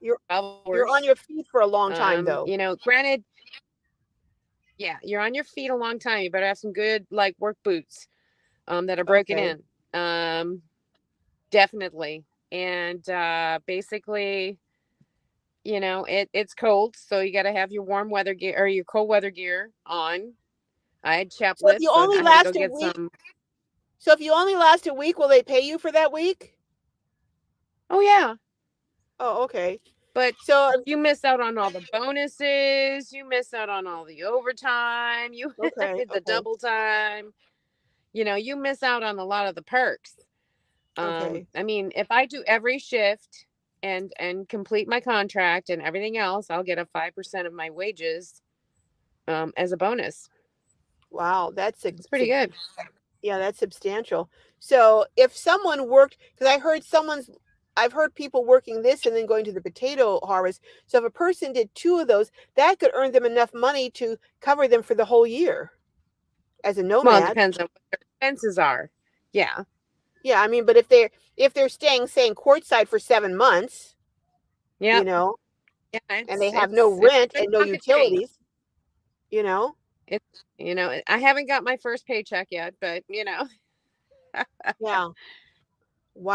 You're 12 you're on hours. your feet for a long time though. Granted, yeah, you're on your feet a long time. You better have some good like work boots that are broken Okay. in. Definitely. And basically, it's cold, so you got to have your warm weather gear or your cold weather gear on. I had So if you chaplets, so only I had to go last a get week, some. will they pay you for that week? Oh yeah, Oh, okay. but So you miss out on all the bonuses. You miss out on all the overtime. You okay, the okay, double time. You miss out on a lot of the perks. okay. I mean, if I do every shift and complete my contract and everything else, I'll get a 5% of my wages as a bonus. Wow, that's a It's pretty good. yeah, that's substantial. So if someone worked, because I've heard people working this and then going to the potato harvest. So if a person did two of those, that could earn them enough money to cover them for the whole year as a Well, it nomad. depends on what their expenses are. Yeah. Yeah, I mean, but if they're staying, say, in Quartzsite for 7 months, you Yep. know, Yeah. and It's they have no it's it's rent a good and no chunk of change. utilities, you know, I haven't got my first paycheck yet, but yeah.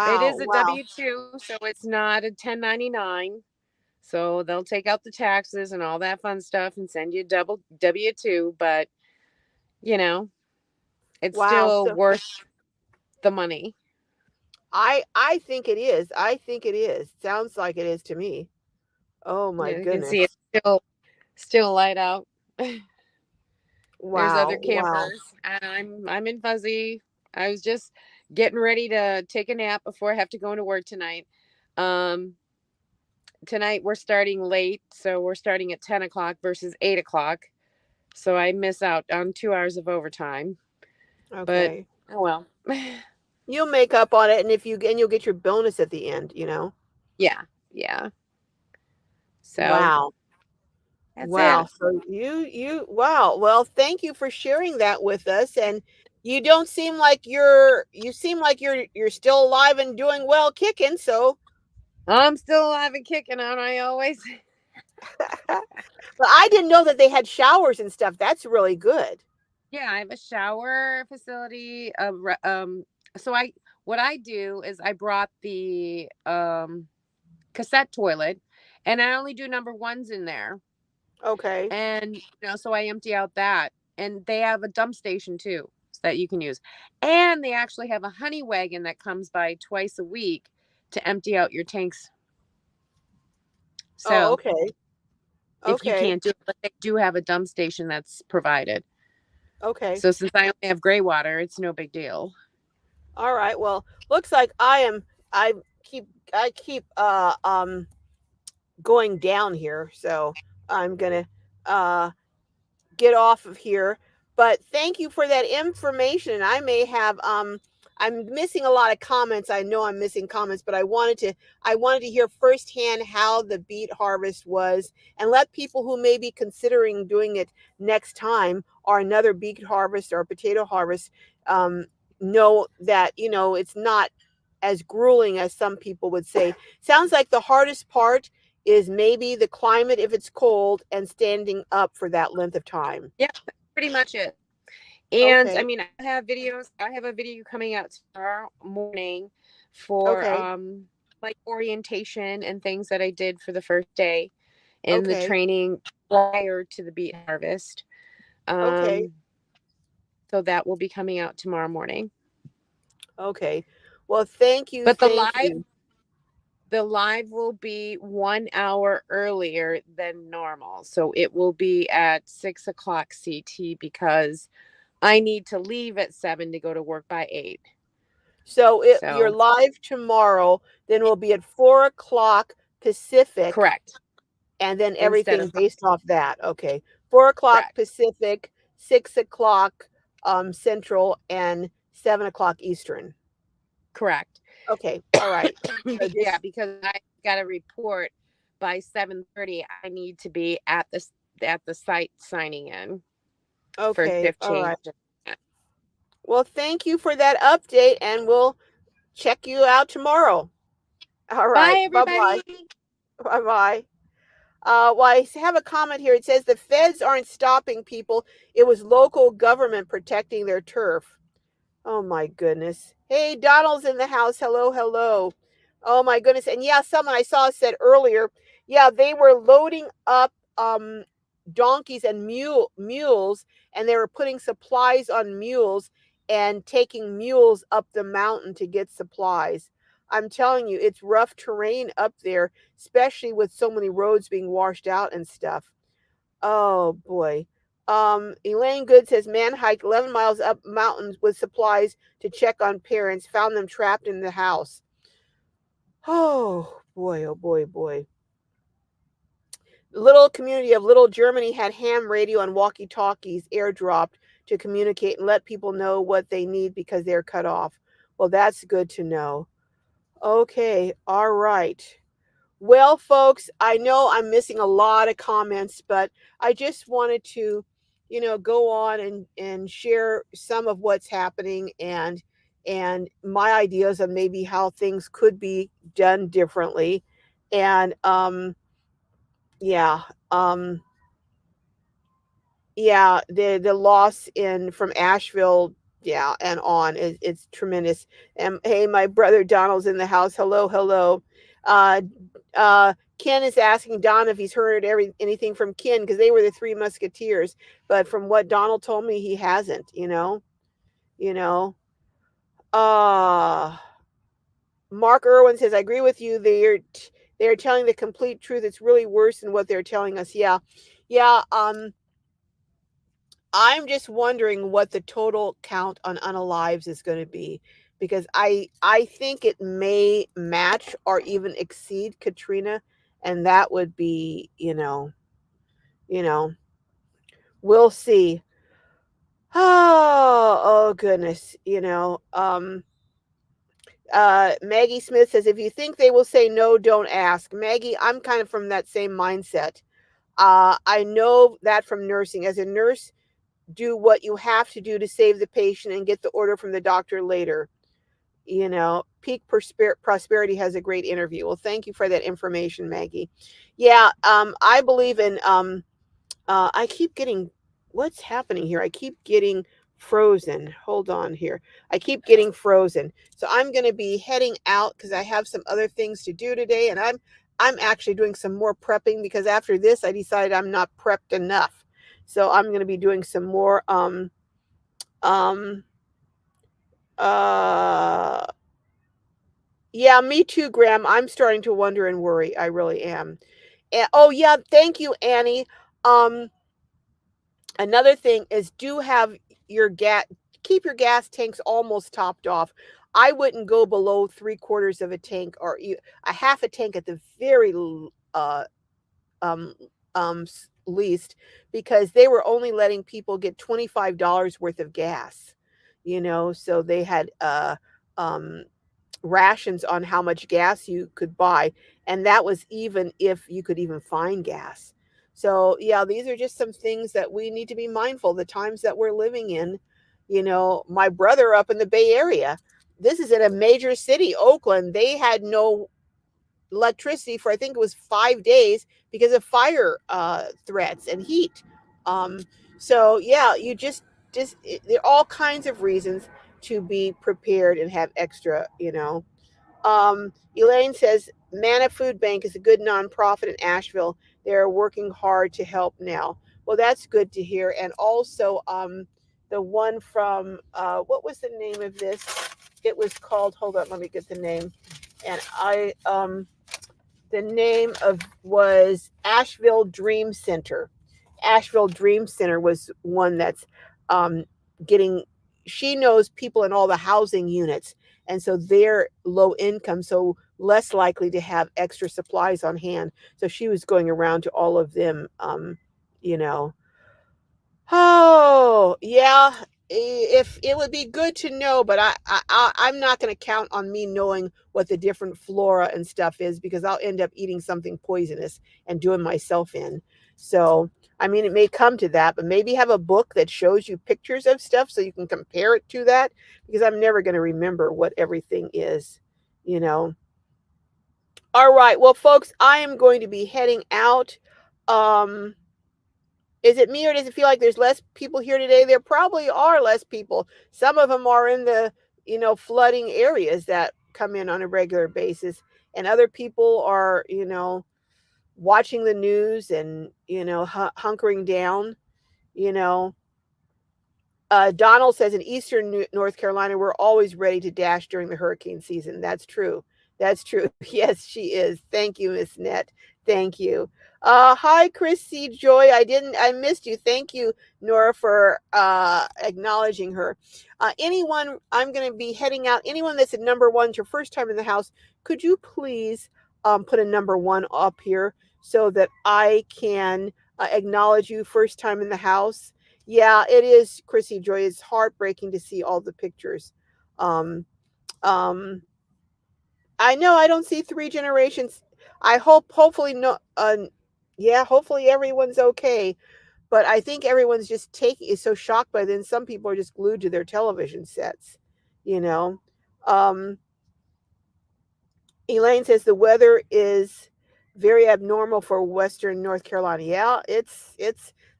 it Wow, is a wow, W-2, so it's not a 1099. So they'll take out the taxes and all that fun stuff and send you double W-2, but you know, it's wow. still So worth the money. I think it is. I think it is. Sounds like it is to me. Oh my You can see it's goodness. still light out. There's other Wow, wow. campers, and I'm in Fuzzy. I was just getting ready to take a nap before I have to go into work tonight. Um, Tonight we're starting late, so we're starting at 10 o'clock versus 8 o'clock. So I miss out on 2 hours of overtime. But Okay. oh well. You'll make up on it, and you'll get your bonus at the end, you know. Yeah, yeah. So Wow. That's Wow. it. So wow. Well, thank you for sharing that with us. And you don't seem like you seem like you're still alive and doing well, kicking. So, I'm still alive and kicking, aren't I always? but I didn't know that they had showers and stuff. That's really good. Yeah, I have a shower facility. So I what I do is I brought the cassette toilet, and I only do number ones in there, Okay. and so I empty out that, and they have a dump station too that you can use, and they actually have a honey wagon that comes by twice a week to empty out your tanks. Oh, So okay. if you Okay. can't do it, but they do have a dump station that's provided. Okay. So since I only have gray water, it's no big deal. All right. Well, looks like I keep I keep going down here. So, I'm going to get off of here. But thank you for that information. I may have I'm missing a lot of comments. I know I'm missing comments, but I wanted to hear firsthand how the beet harvest was and let people who may be considering doing it next time or another beet harvest or potato harvest um, know that it's not as grueling as some people would say. Sounds like the hardest part is maybe the climate if it's cold and standing up for that length of time. Yeah, that's pretty much it. And I Okay. mean, I have videos. I have a video coming out tomorrow morning for Okay. like orientation and things that I did for the first day in the Okay. training prior to the beet harvest. Okay. Um, so that will be coming out tomorrow morning. Okay. Well, thank you. But the Thank live you. the live will be 1 hour earlier than normal. So it will be at 6 o'clock CT because I need to leave at 7 to go to work by 8. So you're So live tomorrow, then we'll be at 4 o'clock Pacific, correct. and then Instead everything of based off that. Okay. 4 o'clock correct. Pacific, 6 o'clock Central, and 7 o'clock Eastern. Correct. Okay. All right. So Yeah, just because I got a report by 7:30. I need to be at the site signing in for okay. shift All change. right. Well, thank you for that update, and we'll check you out tomorrow. All Bye, right. Bye bye. everybody. Bye bye. Well, I have a comment here. It says the feds aren't stopping people. It was local government protecting their turf. Oh my goodness. Hey, Donald's in the house. Hello, hello. Oh my goodness. And yeah, someone I saw said earlier, yeah, they were loading up donkeys and mules and they were putting supplies on mules and taking mules up the mountain to get supplies. I'm telling you, it's rough terrain up there, especially with so many roads being washed out and stuff. Oh boy. Elaine Good says man hiked 11 miles up mountains with supplies to check on parents, found them trapped in the house. Oh boy, oh boy, boy. The little community of Little Germany had ham radio and walkie talkies airdropped to communicate and let people know what they need because they're cut off. Well, that's good to know. Okay, all right. Well, folks, I know I'm missing a lot of comments, but I just wanted to, go on and share some of what's happening and my ideas on maybe how things could be done differently. And yeah, um yeah, the loss in from Asheville, yeah, and on is it's tremendous. And hey, my brother Donald's in the house. Hello, hello. Uh, Ken is asking Don if he's heard anything from Ken because they were the Three Musketeers. But from what Donald told me, he hasn't. You know. Uh Mark Irwin says, "I agree with you. They're telling the complete truth. It's really worse than what they're telling us." Yeah, yeah. I'm just wondering what the total count on unalives is going to be because I think it may match or even exceed Katrina, and that would be you know we'll see. Oh goodness, Maggie Smith says if you think they will say no, don't ask. Maggie, I'm kind of from that same mindset. I know that from nursing. As a nurse, do what you have to do to save the patient and get the order from the doctor later. Peak prosperity has a great interview. Well, thank you for that information, Maggie. Yeah, I believe in I keep getting, what's happening here? I keep getting frozen. Hold on here. I keep getting frozen. So I'm going to be heading out because I have some other things to do today, and I'm actually doing some more prepping because after this I decided I'm not prepped enough. So I'm going to be doing some more um uh yeah, me too, Graham. I'm starting to wonder and worry. I really am. And, oh yeah, thank you, Annie. Um Another thing is, do have your gas keep your gas tanks almost topped off. I wouldn't go below 3/4 of a tank, or a half a tank at the very um least, because they were only letting people get $25 worth of gas. So they had um rations on how much gas you could buy, and that was even if you could even find gas. So yeah, these are just some things that we need to be mindful, the times that we're living in. My brother up in the Bay Area, this is in a major city, Oakland, they had no electricity for, I think it was 5 days, because of fire threats and heat. um so yeah, you just there are all kinds of reasons to be prepared and have extra. Elaine says Mana Food Bank is a good nonprofit in Asheville. They're working hard to help now. Well, that's good to hear. And also, the one from what was the name of this? It was called. Hold on, let me get the name. And the name of was Asheville Dream Center. Asheville Dream Center was one that's um, getting. She knows people in all the housing units, and so they're low income, so less likely to have extra supplies on hand. So she was going around to all of them. You know, Oh, yeah. If it would be good to know, but I'm not going to count on me knowing what the different flora and stuff is, because I'll end up eating something poisonous and doing myself in. So, I mean, it may come to that, but maybe have a book that shows you pictures of stuff so you can compare it to that, because I'm never going to remember what everything is, you know. All right. Well, folks, I am going to be heading out. Um, is it me, or does it feel like there's less people here today? There probably are less people. Some of them are in the, flooding areas that come in on a regular basis. And other people are, watching the news and, hunkering down, you know. Donald says in eastern North Carolina, we're always ready to dash during the hurricane season. That's true. That's true. Yes, she is. Thank you, Miss Net. Thank you. Hi, Chrissy Joy. I missed you. Thank you, Nora, for acknowledging her. Anyone, I'm going to be heading out. Anyone that's at number one, it's your first time in the house, could you please put a number one up here so that I can acknowledge you first time in the house? Yeah, it is, Chrissy Joy. It's heartbreaking to see all the pictures. Um, um, I know I don't see three generations. Hopefully, no, yeah, hopefully everyone's okay. But I think everyone's just is so shocked by then. Some people are just glued to their television sets, you know. Um, Elaine says the weather is very abnormal for Western North Carolina. Yeah, it's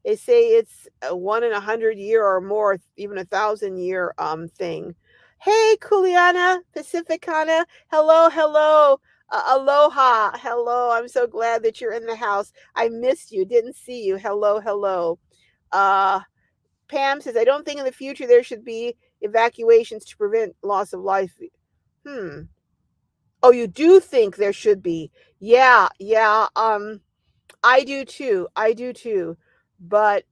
they say it's a 1 in 100 year or more, even 1,000 year thing. Hey, Kuliana Pacificana, hello, hello, aloha, hello. I'm so glad that you're in the house. I missed you, didn't see you. Hello, hello. Uh, Pam says I don't think in the future there should be evacuations to prevent loss of life. Hmm. Oh, you do think there should be? Yeah, yeah. I do too. I do too. But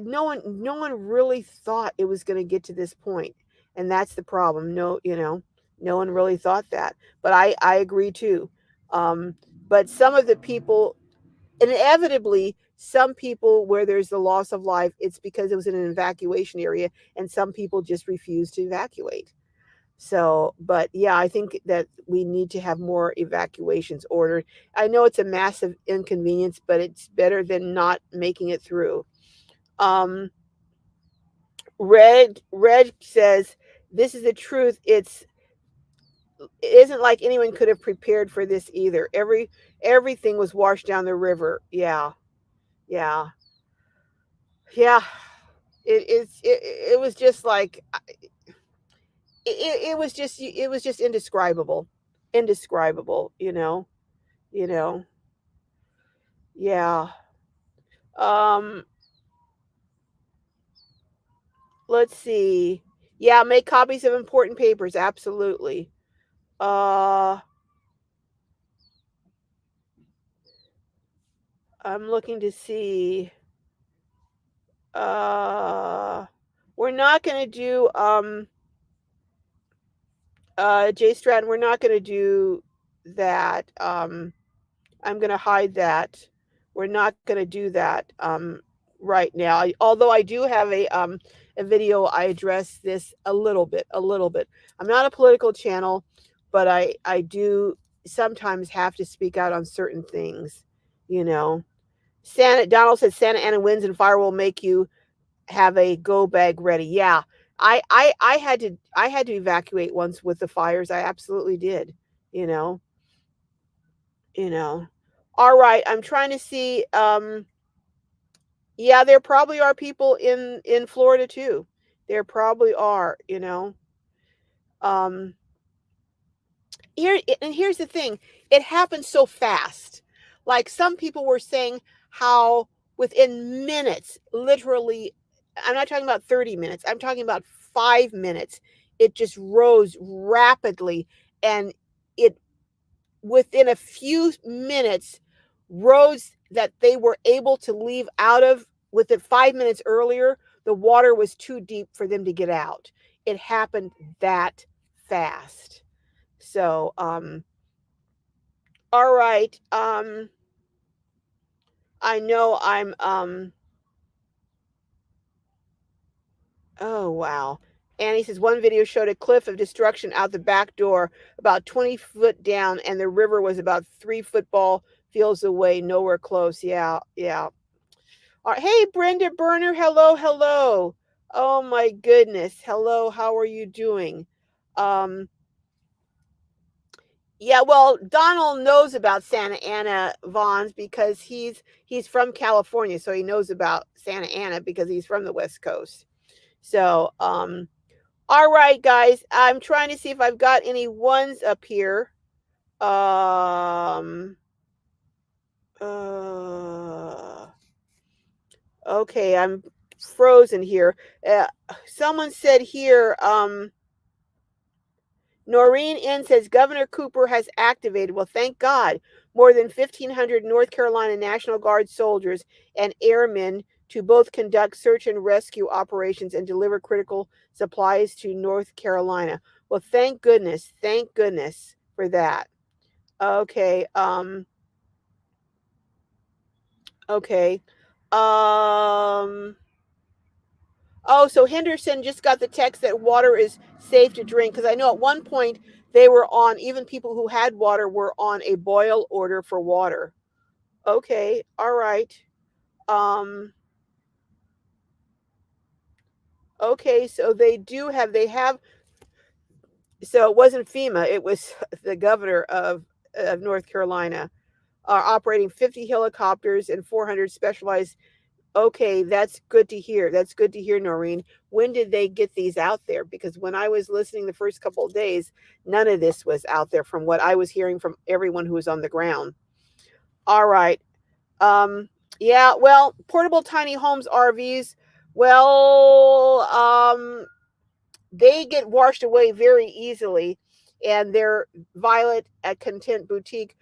no one really thought it was going to get to this point, and that's the problem. No, no one really thought that. But I agree too. Um, but some of the people, inevitably, some people where there's the loss of life, it's because it was in an evacuation area, and some people just refuse to evacuate. So, but yeah, I think that we need to have more evacuations ordered. I know it's a massive inconvenience, but it's better than not making it through. Um, Red says, "This is the truth. It isn't like anyone could have prepared for this either. Everything was washed down the river. Yeah, yeah, yeah. It was just like it was just indescribable, indescribable. You know. Yeah. Um. Let's see. Yeah, make copies of important papers. Absolutely. Uh. I'm looking to see. Uh. We're not gonna do Jay Stratton, we're not gonna do that. I'm gonna hide that. We're not gonna do that right now. Although I do have a video I address this a little bit, a little bit. I'm not a political channel, but I do sometimes have to speak out on certain things, you know. Santa Donald said Santa Ana winds and fire will make you have a go bag ready. Yeah. I had to evacuate once with the fires. I absolutely did, you know, you know. All right, I'm trying to see yeah, there probably are people in Florida too. There probably are, you know. Um here's the thing. It happened so fast. Like some people were saying how within minutes, literally, I'm not talking about 30 minutes. I'm talking about 5 minutes. It just rose rapidly and it within a few minutes roads that they were able to leave out of within 5 minutes earlier, the water was too deep for them to get out. It happened that fast. So, all right. I know oh wow. Annie says one video showed a cliff of destruction out the back door, about 20 foot down, and the river was about 3 football fields away, nowhere close. Yeah, yeah. All right. Hey, Brenda Burner. Hello, hello. Oh my goodness. Hello. How are you doing? Um, Yeah, well, Donald knows about Santa Ana Vons because he's from California, so he knows about Santa Ana because he's from the West Coast. So, all right, guys, I'm trying to see if I've got any ones up here. Um, uh, okay, I'm frozen here. Someone said here, Noreen N says Governor Cooper has activated, well, thank God, more than 1,500 North Carolina National Guard soldiers and airmen to both conduct search and rescue operations and deliver critical supplies to North Carolina. Well, thank goodness for that. Okay, okay. Um, Oh, so Henderson just got the text that water is safe to drink because I know at one point they were on, even people who had water were on a boil order for water. Okay, all right. Um, okay, so they have, so it wasn't FEMA, it was the governor of North Carolina operating 50 helicopters and 400 specialized. Okay, that's good to hear. That's good to hear, Noreen. When did they get these out there? Because when I was listening the first couple of days, none of this was out there from what I was hearing from everyone who was on the ground. All right. Um, yeah, well, portable tiny homes, RVs. Well, they get washed away very easily, and they're Violet at Content Boutique.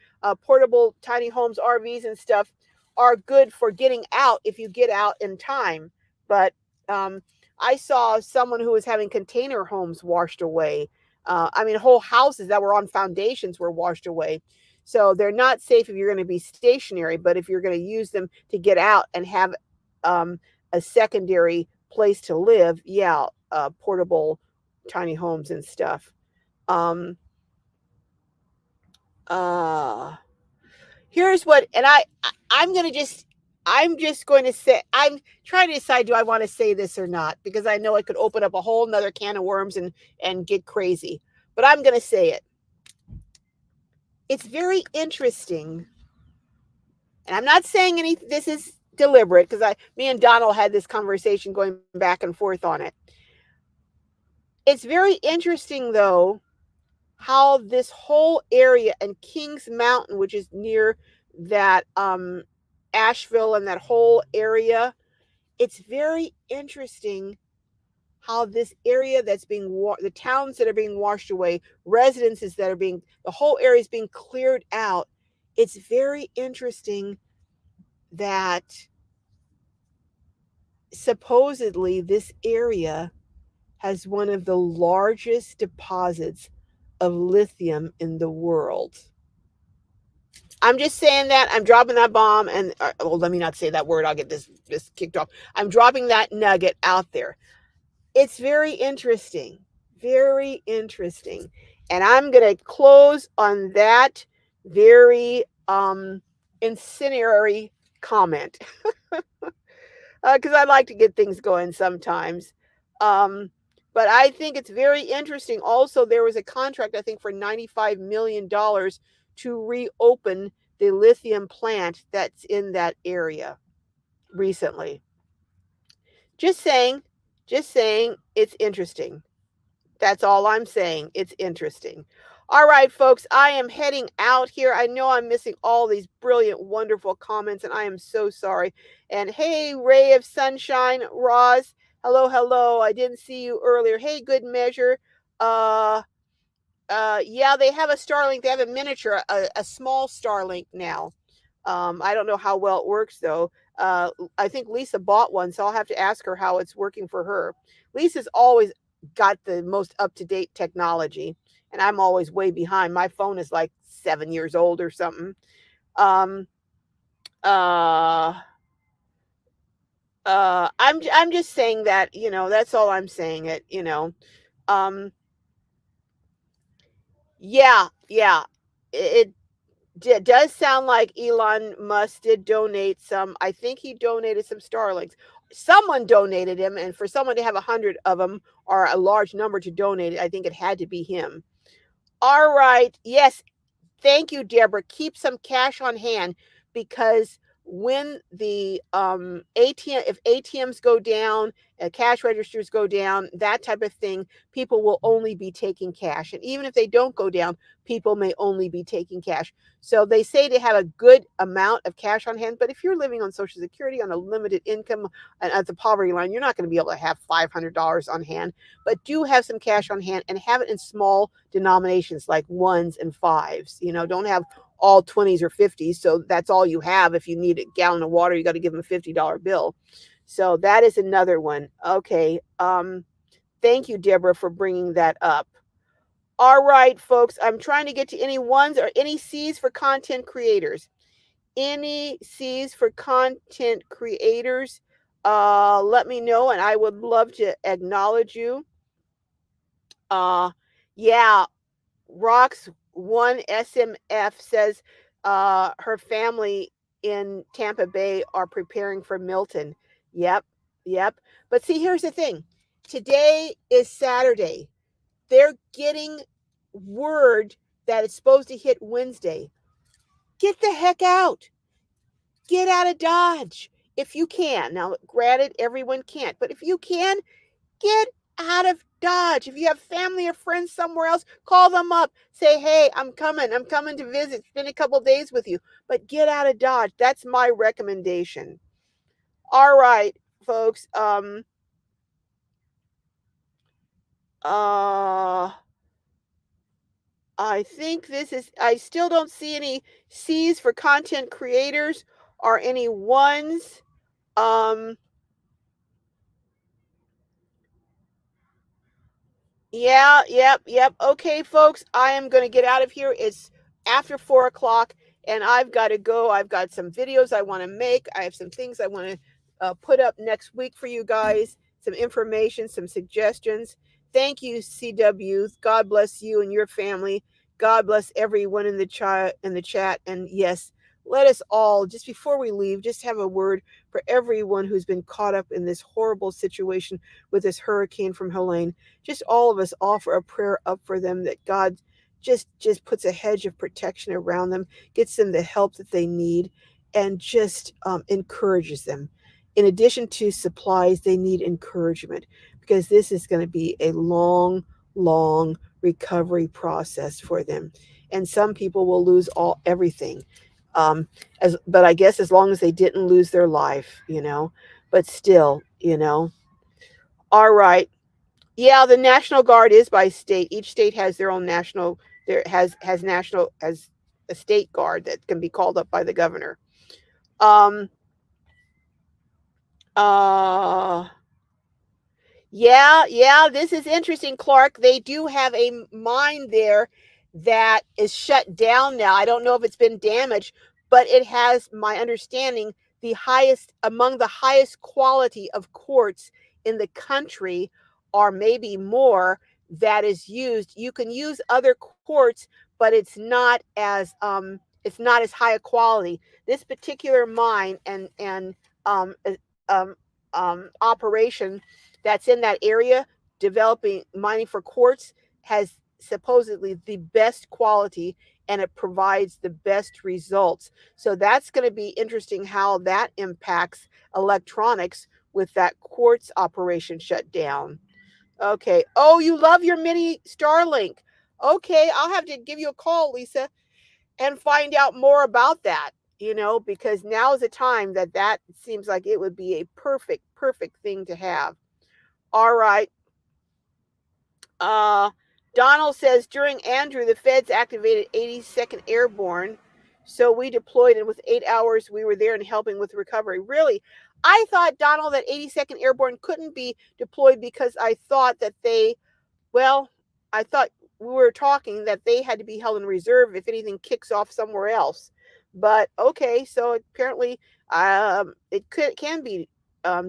Portable tiny homes, RVs, and stuff are good for getting out if you get out in time. But um, I saw someone who was having container homes washed away. I mean, whole houses that were on foundations were washed away. So they're not safe if you're going to be stationary, but if you're going to use them to get out and have um, a secondary place to live, yeah, portable tiny homes and stuff. Um, uh, here's what, and I'm gonna just, I'm just going to say, I'm trying to decide, do I want to say this or not? Because I know it could open up a whole nother can of worms and get crazy. But I'm gonna say it. It's very interesting, and I'm not saying any. This is deliberate because me and Donald had this conversation going back and forth on it. It's very interesting though how this whole area and Kings Mountain, which is near that Asheville and that whole area, it's very interesting how this area that's being the towns that are being washed away, residences that are being, the whole area is being cleared out. It's very interesting that supposedly this area has one of the largest deposits of lithium in the world. I'm just saying that. I'm dropping that bomb, and well, let me not say that word. I'll get this kicked off. I'm dropping that nugget out there. It's very interesting, very interesting, and I'm gonna close on that very incendiary comment because I like to get things going sometimes. Um, but I think it's very interesting. Also, there was a contract, I think, for $95 million to reopen the lithium plant that's in that area recently. Just saying, just saying, it's interesting. That's all I'm saying. It's interesting. All right, folks, I am heading out here. I know I'm missing all these brilliant, wonderful comments, and I am so sorry. And hey, Ray of Sunshine, Roz, hello, hello. I didn't see you earlier. Hey, Good Measure. Uh, yeah, they have a Starlink. They have a miniature, a small Starlink now. I don't know how well it works though. I think Lisa bought one, so I'll have to ask her how it's working for her. Lisa's always got the most up to date technology, and I'm always way behind. My phone is like 7 years old or something. Um, uh, I'm just saying that, that's all I'm saying. Um, yeah, yeah. It does sound like Elon Musk did donate some. I think he donated some Starlinks. Someone donated him, and for someone to have 100 of them or a large number to donate it, I think it had to be him. All right. Yes, thank you, Deborah. Keep some cash on hand because when the ATM, if ATMs go down, cash registers go down, that type of thing, people will only be taking cash. And even if they don't go down, people may only be taking cash. So they say to have a good amount of cash on hand. But if you're living on Social Security on a limited income and at the poverty line, you're not going to be able to have $500 on hand. But do have some cash on hand and have it in small denominations like ones and fives. Don't have all 20s or 50s. So that's all you have. If you need a gallon of water, you got to give them a $50 bill. So that is another one. Okay. Thank you, Deborah, for bringing that up. All right, folks, I'm trying to get to any ones or any C's for content creators. Any C's for content creators, let me know, and I would love to acknowledge you. Yeah, Rocks One SMF says her family in Tampa Bay are preparing for Milton. Yep, yep. But see, here's the thing. Today is Saturday. They're getting word that it's supposed to hit Wednesday. Get the heck out. Get out of Dodge if you can. Now, granted, everyone can't, but if you can, get out of Dodge. If you have family or friends somewhere else, call them up. Say, hey, I'm coming. I'm coming to visit. Spend a couple days with you. But get out of Dodge. That's my recommendation. All right, folks. I think I still don't see any C's for content creators or any ones. Um, Yeah, yep. Okay, folks, I am going to get out of here. It's after 4 o'clock, and I've got to go. I've got some videos I want to make. I have some things I want to put up next week for you guys, some information, some suggestions. Thank you, CW. God bless you and your family. God bless everyone in the chat. And yes, let us all, just before we leave, just have a word for everyone who's been caught up in this horrible situation with this hurricane from Helene. Just all of us offer a prayer up for them, that God just puts a hedge of protection around them, gets them the help that they need, and just encourages them. In addition to supplies, they need encouragement, because this is going to be a long, long recovery process for them. And some people will lose everything. But I guess as long as they didn't lose their life. But still. All right. Yeah, the National Guard is by state. Each state has their own national. There has a state guard that can be called up by the governor. Um. Uh. Yeah, this is interesting, Clark. They do have a mine there that is shut down now. I don't know if it's been damaged, but it has, my understanding, among the highest quality of quartz in the country, or maybe more, that is used. You can use other quartz, but it's not as high a quality. This particular mine and um, uh, um, operation that's in that area developing mining for quartz has supposedly the best quality, and it provides the best results. So that's going to be interesting how that impacts electronics with that quartz operation shut down. Okay. Oh, you love your mini Starlink. Okay, I'll have to give you a call, Lisa, and find out more about that. Because now is the time that seems like it would be a perfect thing to have. All right. Uh, Donald says during Andrew, the feds activated 82nd Airborne. So we deployed, and with 8 hours, we were there and helping with recovery. Really? I thought, Donald, that 82nd Airborne couldn't be deployed because I thought that I thought we were talking that they had to be held in reserve if anything kicks off somewhere else. But okay, so apparently it can be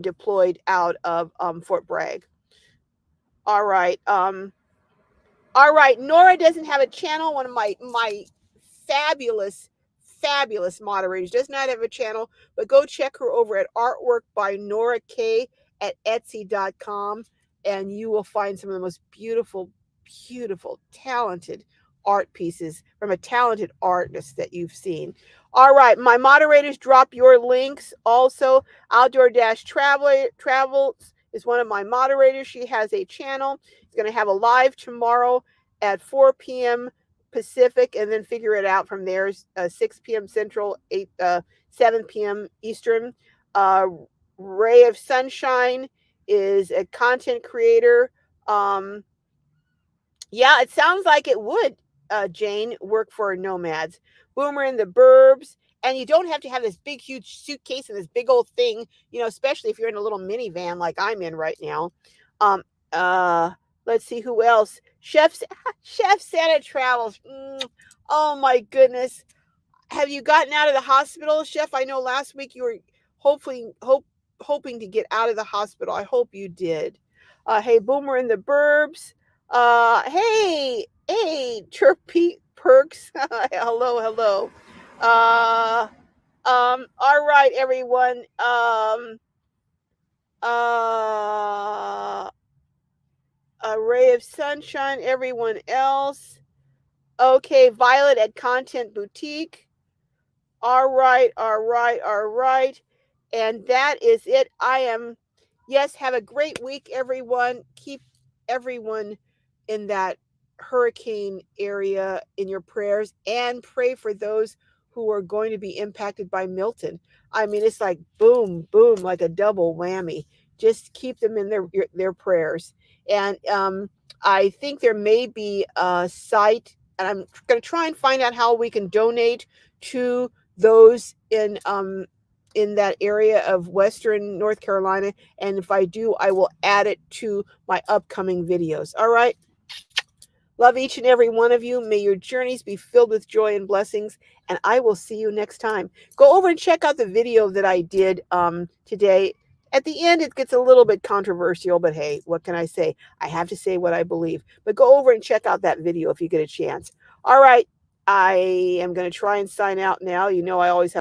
deployed out of Fort Bragg. All right. All right. Nora doesn't have a channel. One of my fabulous, fabulous moderators does not have a channel, but go check her over at Artwork by Nora K at Etsy.com, and you will find some of the most beautiful, beautiful, talented art pieces from a talented artist that you've seen. All right, my moderators, drop your links. Also, Outdoor Travels is one of my moderators. She has a channel. It's going to have a live tomorrow at 4 p.m. Pacific, and then figure it out from there. 6 p.m. Central, 7 p.m. Eastern. Ray of Sunshine is a content creator. Yeah, it sounds like it would, Jane, work for nomads. Boomer in the Burbs. And you don't have to have this big, huge suitcase and this big old thing, especially if you're in a little minivan like I'm in right now. Um, uh, let's see who else. Chef Santa Travels. Oh my goodness. Have you gotten out of the hospital, Chef? I know last week you were hoping to get out of the hospital. I hope you did. Hey, Boomer in the Burbs. Hey, Chirpy Perks. Hello. All right, everyone. A ray of sunshine, everyone else. Okay, Violet at Content Boutique. All right. And that is it. Yes, have a great week, everyone. Keep everyone in that hurricane area in your prayers, and pray for those who are going to be impacted by Milton. I mean, it's like boom, boom, like a double whammy. Just keep them in their prayers. And I think there may be a site, and I'm going to try and find out how we can donate to those in that area of Western North Carolina. And if I do, I will add it to my upcoming videos. All right. Love each and every one of you. May your journeys be filled with joy and blessings. And I will see you next time. Go over and check out the video that I did today At the end, it gets a little bit controversial, but hey, what can I say? I have to say what I believe. But go over and check out that video if you get a chance. All right, I am going to try and sign out now. You know, I always have